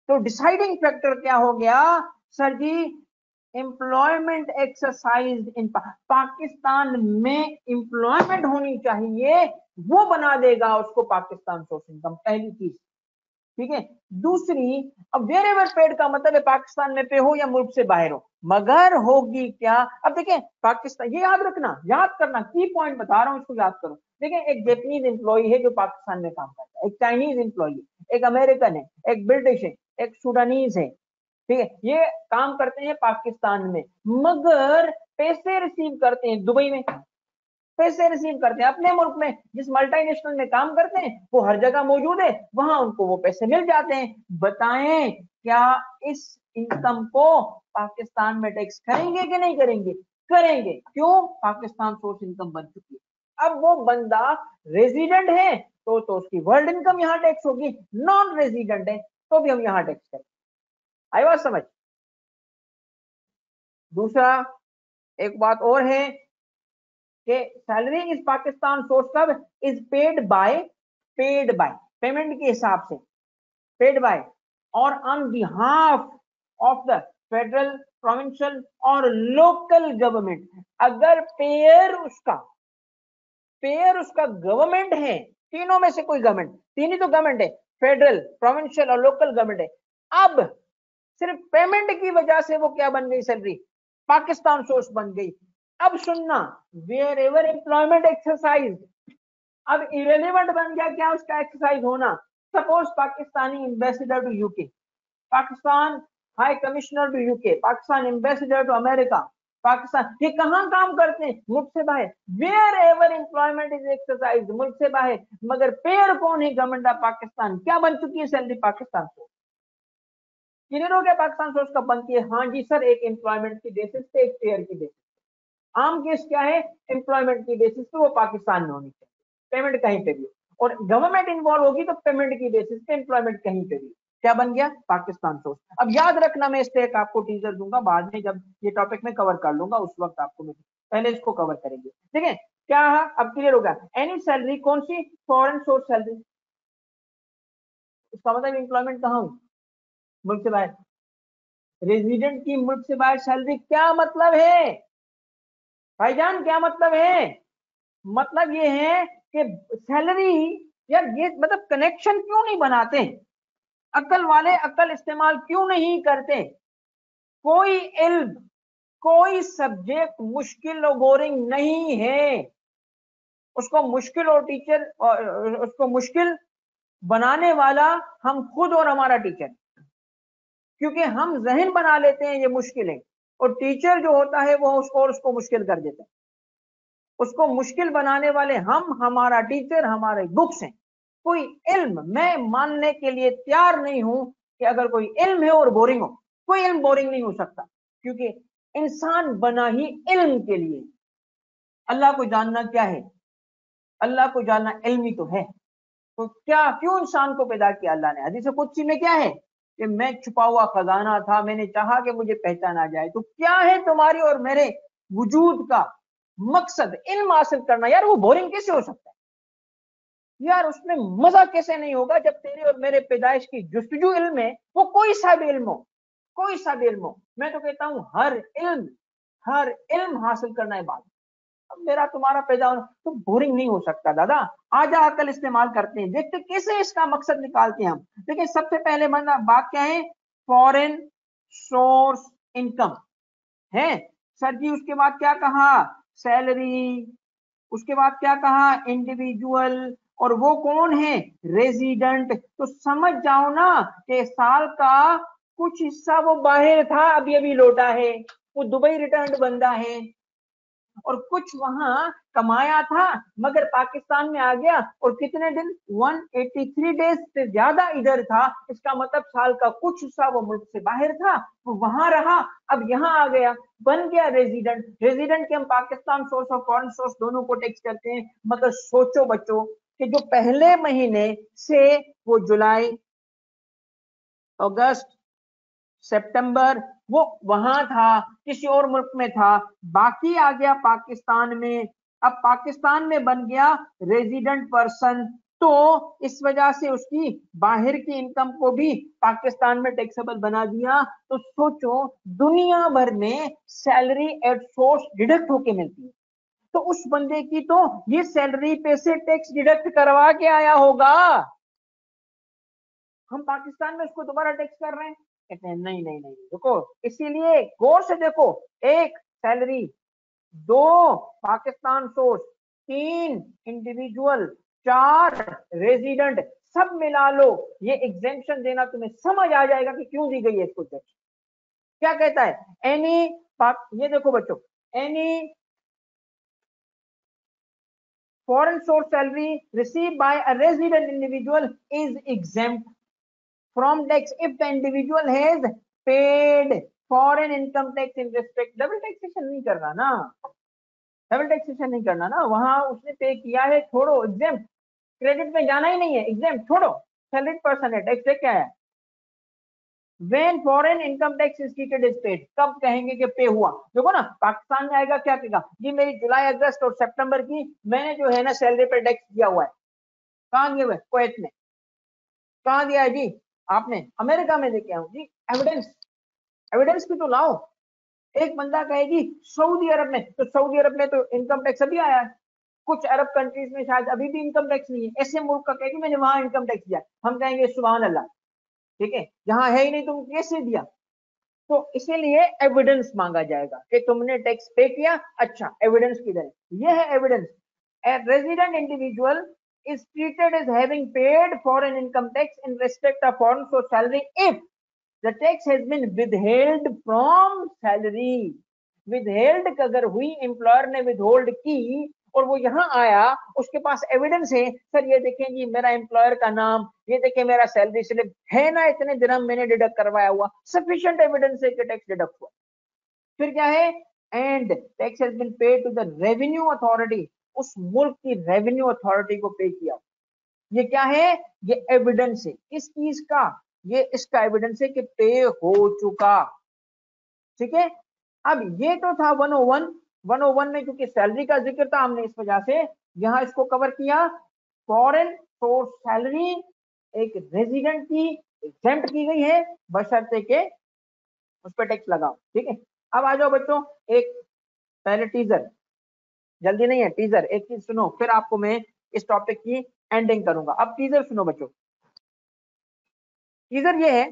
तो डिसाइडिंग फैक्टर क्या हो गया sir ji? Employment exercise in Pakistan में employment होनी चाहिए, वो बना देगा उसको पाकिस्तान सोर्स इनकम। पहली चीज, ठीक है। दूसरी, अब वेर एवर पेड का मतलब है पाकिस्तान में पे हो या मुल्क से बाहर हो, मगर होगी क्या? अब देखें पाकिस्तान, ये याद रखना, याद करना, की पॉइंट बता रहा हूं, इसको याद करो। देखें, एक जैपनीज एम्प्लॉय है जो पाकिस्तान में काम करता है, एक चाइनीज एम्प्लॉय है, एक अमेरिकन है, एक ब्रिटिश है, एक सूडानीज है, ठीक है। ये काम करते हैं पाकिस्तान में, मगर पैसे रिसीव करते हैं दुबई में, पैसे रिसीव करते हैं अपने मुल्क में। जिस मल्टीनेशनल में काम करते हैं वो हर जगह मौजूद है, वहां उनको वो पैसे मिल जाते हैं। बताएं क्या इस इनकम को पाकिस्तान में टैक्स करेंगे कि नहीं करेंगे? करेंगे। क्यों? पाकिस्तान सोर्स इनकम बन चुकी है। अब वो बंदा रेजिडेंट है तो उसकी वर्ल्ड इनकम यहाँ टैक्स होगी, नॉन रेजिडेंट है तो भी हम यहाँ टैक्स करें। आई बात समझ? दूसरा, एक बात और है कि सैलरी इज पाकिस्तान सोर्स कब इज पेड बाय पेमेंट के हिसाब से, पेड बाय और on behalf of the federal, provincial और लोकल गवर्नमेंट। अगर पेयर उसका गवर्नमेंट है, तीनों में से कोई गवर्नमेंट, तीन ही तो गवर्नमेंट है, फेडरल, प्रोविंशियल और लोकल गवर्नमेंट है। अब सिर्फ पेमेंट की वजह से वो क्या बन गई? सैलरी पाकिस्तान सोर्स बन गई। अब सुनना, वेयर एवर एम्प्लॉयमेंट एक्सरसाइज, अब इरेलीवेंट बन गया क्या उसका एक्सरसाइज होना? Suppose Pakistani ambassador to UK, Pakistan high commissioner to UK, Pakistan ambassador to America, Pakistan, ये कहां काम करते हैं? मुल्क से बाहर। Wherever employment is exercise, मुल्क से बाहर, मगर पेयर कौन है? Government of Pakistan. क्या बन चुकी है सैलरी? पाकिस्तान सोर्स। क्लियर हो गया पाकिस्तान सोर्स कब बनती है? हाँ जी सर, एक एम्प्लॉयमेंट की बेसिस पे, एक पेयर की बेसिस। आम केस क्या है? एम्प्लॉयमेंट की बेसिस पे वो पाकिस्तान में होनी चाहिए, पेमेंट कहीं पे भी, और गवर्नमेंट इन्वॉल्व होगी तो पेमेंट की बेसिस पे एम्प्लॉयमेंट कहीं पे भी। क्या बन गया? पाकिस्तान सोर्स। अब याद रखना, मैं इस पे एक आपको टीजर दूंगा बाद में, जब ये टॉपिक में कवर कर लूंगा उस वक्त आपको मैं, पहले इसको कवर करेंगे, ठीक है। क्या है? अब क्लियर होगा। एनी सैलरी, कौन सी? फॉरेन सोर्स सैलरी, इसका मतलब एम्प्लॉयमेंट कहाँ हुई? मुल्क से बाहर। रेजिडेंट की मुल्क से बाहर सैलरी, क्या मतलब है भाईजान? क्या मतलब है? मतलब ये है कि सैलरी, यार ये मतलब कनेक्शन क्यों नहीं बनाते? अक्ल वाले अक्ल इस्तेमाल क्यों नहीं करते? कोई इल्म, कोई सब्जेक्ट मुश्किल और बोरिंग नहीं है। उसको मुश्किल और टीचर, उसको मुश्किल बनाने वाला हम खुद और हमारा टीचर, क्योंकि हम जहन बना लेते हैं ये मुश्किल है, और टीचर जो होता है वो उसको मुश्किल कर देता है। उसको मुश्किल बनाने वाले हम, हमारा टीचर, हमारे बुक्स हैं। कोई इल्म, मैं मानने के लिए तैयार नहीं हूं कि अगर कोई इल्म है और बोरिंग हो, कोई इल्म बोरिंग नहीं हो सकता, क्योंकि इंसान बना ही इल्म के लिए। अल्लाह को जानना क्या है? अल्लाह को जानना इल्म ही तो है। तो क्या, क्यों इंसान को पैदा किया अल्लाह ने? हदीस कुदसी में क्या है कि मैं छुपा हुआ खजाना था, मैंने चाहा कि मुझे पहचाना जाए। तो क्या है तुम्हारी और मेरे वजूद का मकसद? इल्म हासिल करना। यार वो बोरिंग कैसे हो सकता है? यार उसमें मजा कैसे नहीं होगा जब तेरे और मेरे पैदाइश की जुस्तजू इल्म है, वो कोई सा भी इल्म हो, कोई सा भी इल्म हो। मैं तो कहता हूं हर इल्म हासिल करना है बात। अब मेरा तुम्हारा पैदा होना तो बोरिंग नहीं हो सकता दादा। आजा अकल इस्तेमाल करते हैं, देखते कैसे इसका मकसद निकालते हैं हम। देखिए सबसे पहले बात क्या है? फॉरेन सोर्स इनकम है सर जी। उसके बाद क्या कहा? सैलरी। उसके बाद क्या कहा? इंडिविजुअल। और वो कौन है? रेजिडेंट। तो समझ जाओ ना कि साल का कुछ हिस्सा वो बाहर था, अभी अभी लौटा है, वो दुबई रिटर्न बंदा है, और कुछ वहां कमाया था मगर पाकिस्तान में आ गया और कितने दिन 183 डेज से ज्यादा इधर था, इसका मतलब साल का कुछ हिस्सा वो मुल्क से बाहर था, वो वहां रहा, अब यहाँ आ गया, बन गया रेजिडेंट। रेजिडेंट के हम पाकिस्तान सोर्स और फॉरेन सोर्स दोनों को टैक्स करते हैं। मगर सोचो बच्चों कि जो पहले महीने से वो जुलाई, अगस्त, सितंबर वो वहां था, किसी और मुल्क में था, बाकी आ गया पाकिस्तान में, अब पाकिस्तान में बन गया रेजिडेंट पर्सन, तो इस वजह से उसकी बाहर की इनकम को भी पाकिस्तान में टैक्सेबल बना दिया। तो सोचो दुनिया भर में सैलरी एट सोर्स डिडक्ट होके मिलती है, तो उस बंदे की तो ये सैलरी पे से टैक्स डिडक्ट करवा के आया होगा, हम पाकिस्तान में उसको दोबारा टैक्स कर रहे हैं। कहते हैं नहीं नहीं नहीं देखो, इसीलिए गौर से देखो, एक सैलरी, दो पाकिस्तान सोर्स, तीन इंडिविजुअल, चार रेजिडेंट, सब मिला लो, ये एग्जेम्पशन देना तुम्हें समझ आ जाएगा कि क्यों दी गई है इसको। क्या कहता है एनी, ये देखो बच्चों, any foreign source salary received by a resident individual is exempt from tax if the individual has paid foreign income tax in respect। Double taxation नहीं करना ना, डबल टैक्सेशन नहीं करना ना, वहां उसने पे किया है, छोड़ो, एग्जेम्प्ट, क्रेडिट में जाना ही नहीं है, एग्जेम्प्ट छोड़ो, सैलरीड पर्सन है, टैक्स क्या है। When foreign income tax is treated as paid, कब कहेंगे कि पे हुआ, देखो ना पाकिस्तान में आएगा क्या कहेगा जी मेरी जुलाई अगस्त और सितंबर की मैंने जो है ना सैलरी पर टैक्स दिया हुआ है, कहाँ दिया हुआ है, कुवैत में, कहाँ दिया है जी आपने, अमेरिका में देके आऊं जी, एविडेंस, एविडेंस भी तो लाओ। एक बंदा कहेगी सऊदी अरब में, तो सऊदी अरब में तो इनकम टैक्स अभी आया है, कुछ अरब कंट्रीज में शायद अभी भी इनकम टैक्स नहीं है, ऐसे मुल्क का कहेगी मैंने वहां इनकम टैक्स दिया, हम कहेंगे सुभान अल्लाह, ठीक है, जहां है ही नहीं तुम कैसे दिया। तो इसीलिए एविडेंस मांगा जाएगा कि तुमने टैक्स पे किया, अच्छा एविडेंस किधर है, ये है evidence. A resident individual is treated as having paid foreign income tax in respect of foreign source salary if the tax has been withheld from salary। withheld अगर हुई, एम्प्लॉयर ने withhold की और वो यहाँ आया, उसके पास एविडेंस है, सर ये देखें जी मेरा एम्प्लॉयर का नाम, ये देखें मेरा सैलरी स्लिप है ना, इतने दिरहम मैंने डिडक्ट करवाया हुआ, सफिशिएंट एविडेंस है कि टैक्स डिडक्ट हुआ। फिर क्या है, and tax has been paid to the revenue authority, उस मुल्क की रेवेन्यू अथॉरिटी को पे किया, ये क्या है, ये एविडेंस है, किस चीज का, ये इसका एविडेंस है कि पे हो चुका, ठीक है। अब ये तो था 101, 101 में क्योंकि सैलरी का जिक्र था हमने इस वजह से यहां इसको कवर किया। फॉरेन सोर्स सैलरी एक रेजिडेंट की एग्जेम्प्ट की गई है बशर्ते के उस पर टैक्स लगाओ, ठीक है। अब आ जाओ बच्चों, एक पहले टीजर, जल्दी नहीं है, टीजर एक चीज सुनो, फिर आपको मैं इस टॉपिक की एंडिंग करूंगा। अब टीजर सुनो बच्चों, टीजर ये है,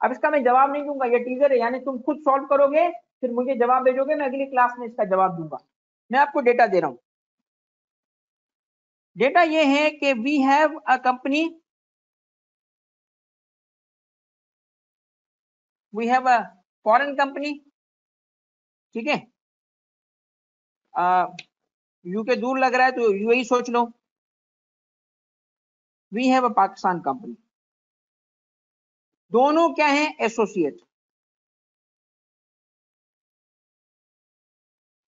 अब इसका मैं जवाब नहीं दूंगा, ये टीजर है, यानी तुम खुद सॉल्व करोगे फिर मुझे जवाब भेजोगे, मैं अगली क्लास में इसका जवाब दूंगा। मैं आपको डेटा दे रहा हूं, डेटा ये है कि we have a company, we have a foreign company, ठीक है, यूके दूर लग रहा है तो यूएई सोच लो, we have a Pakistan company, दोनों क्या है, एसोसिएट,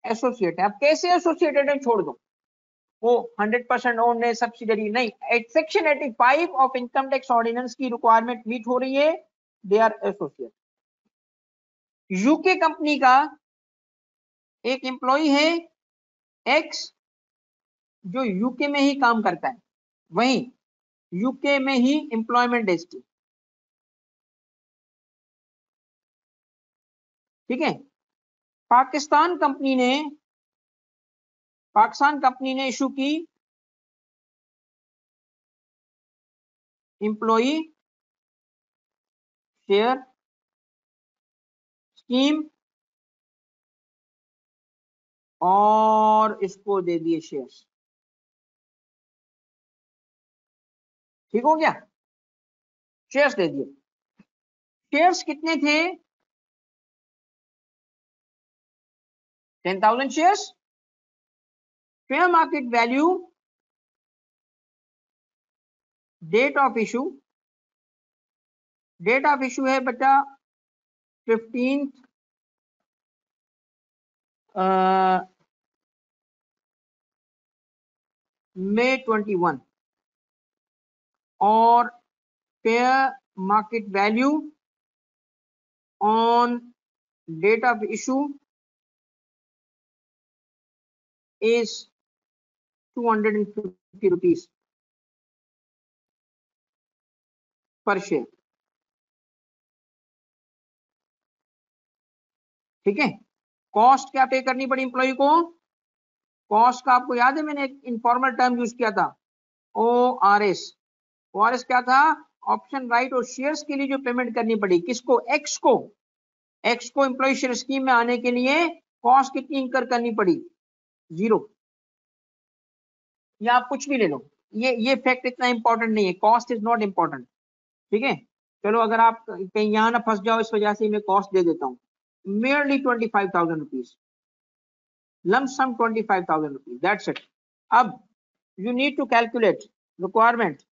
एसोसिएट है। अब कैसे एसोसिएटेड है छोड़ दो, वो 100% ओन है, सब्सिडरी नहीं, section 85 of income tax ordinance की रिक्वायरमेंट मीट हो रही है, they are associate. UK company का एक एम्प्लॉय है एक्स जो यूके में ही काम करता है, वहीं यूके में ही एम्प्लॉयमेंट रजिस्ट्री, ठीक है। पाकिस्तान कंपनी ने, पाकिस्तान कंपनी ने इशू की एम्प्लॉय शेयर स्कीम और इसको दे दिए शेयर्स, ठीक हो गया, शेयर्स दे दिए। शेयर्स कितने थे, 10,000 shares. Fair market value date of issue, date of issue है बेटा 15 May 21 और fair market value on date of issue is 250 rupees per share. ठीक है, कॉस्ट क्या पे करनी पड़ी इंप्लॉय को? कॉस्ट का आपको याद है मैंने एक इनफॉर्मल टर्म यूज किया था, ORS। ORS क्या था? ऑप्शन राइट और शेयर्स के लिए जो पेमेंट करनी पड़ी, किसको? एक्स को। एक्स को एम्प्लॉय शेयर स्कीम में आने के लिए कॉस्ट कितनी इंकर करनी पड़ी? 0। या आप कुछ भी ले लो, ये फैक्ट इतना इंपॉर्टेंट नहीं है, कॉस्ट इज नॉट इंपॉर्टेंट। ठीक है, चलो अगर आप कहीं यहां ना फंस जाओ इस वजह से मैं कॉस्ट दे देता हूं, merely 25,000 rupees, lump sum 25,000 rupees, that's it। अब you need to calculate requirement,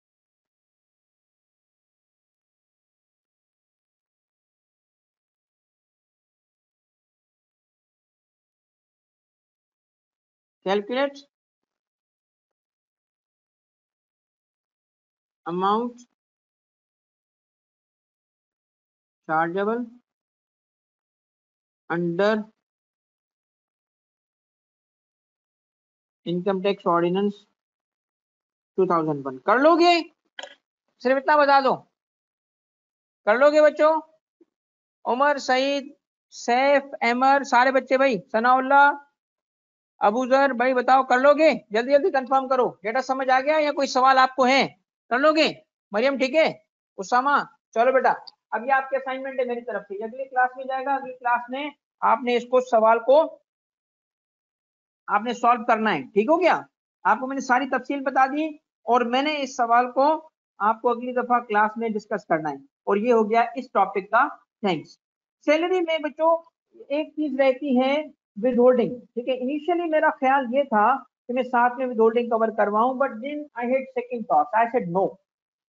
calculate amount chargeable under income tax ordinance 2001। कर लोगे? सिर्फ इतना बता दो, कर लोगे बच्चों? उमर, सईद, सैफ, अहमद, सारे बच्चे भाई, सनाउल्ला, अबूजर भाई बताओ, कर लोगे? जल्दी जल्दी कंफर्म करो, डेटा समझ आ गया या कोई सवाल आपको है? कर लोगे? मरियम ठीक है, उसामा चलो बेटा, अब ये आपके असाइनमेंट है मेरी तरफ से, अगली क्लास में जाएगा, अगली क्लास में आपने इसको सवाल को आपने सॉल्व करना है। ठीक हो गया? आपको मैंने सारी तफसील बता दी और मैंने इस सवाल को आपको अगली दफा क्लास में डिस्कस करना है। और ये हो गया इस टॉपिक का। थैंक्स। सैलरी में बच्चों एक चीज रहती है विद होल्डिंग। ठीक है, इनिशियली मेरा ख्याल ये था कि मैं साथ में विद होल्डिंग कवर करवाऊं, but then I had second thought, I said no.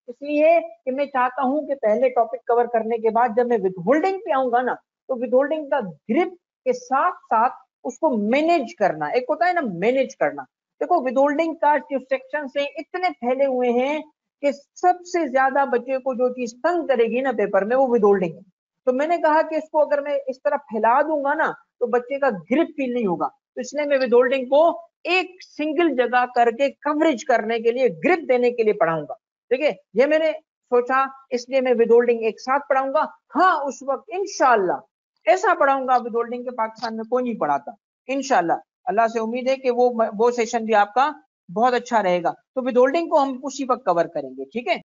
इसलिए कि मैं चाहता हूं कि पहले टॉपिक कवर करने के बाद जब मैं विद होल्डिंग पे आऊंगा ना, तो विद होल्डिंग का ग्रिप के साथ साथ उसको मैनेज करना, एक होता है ना मैनेज करना। देखो विद होल्डिंग का जो सेक्शन है इतने फैले हुए हैं कि सबसे ज्यादा बच्चे को जो चीज तंग करेगी ना पेपर में वो विद होल्डिंग है। तो मैंने कहा कि इसको अगर मैं इस तरह फैला दूंगा ना तो बच्चे का ग्रिप फील नहीं होगा, तो इसलिए मैं विद होल्डिंग को एक सिंगल जगह करके कवरेज करने के लिए, ग्रिप देने के लिए पढ़ाऊंगा। ठीक है, ये मैंने सोचा, इसलिए मैं विद होल्डिंग एक साथ पढ़ाऊंगा। हाँ, उस वक्त इंशाल्लाह ऐसा पढ़ाऊंगा विद होल्डिंग के पाकिस्तान में कोई नहीं पढ़ाता। इंशाल्लाह, अल्लाह से उम्मीद है कि वो सेशन भी आपका बहुत अच्छा रहेगा। तो विद होल्डिंग को हम उसी वक्त कवर करेंगे। ठीक है।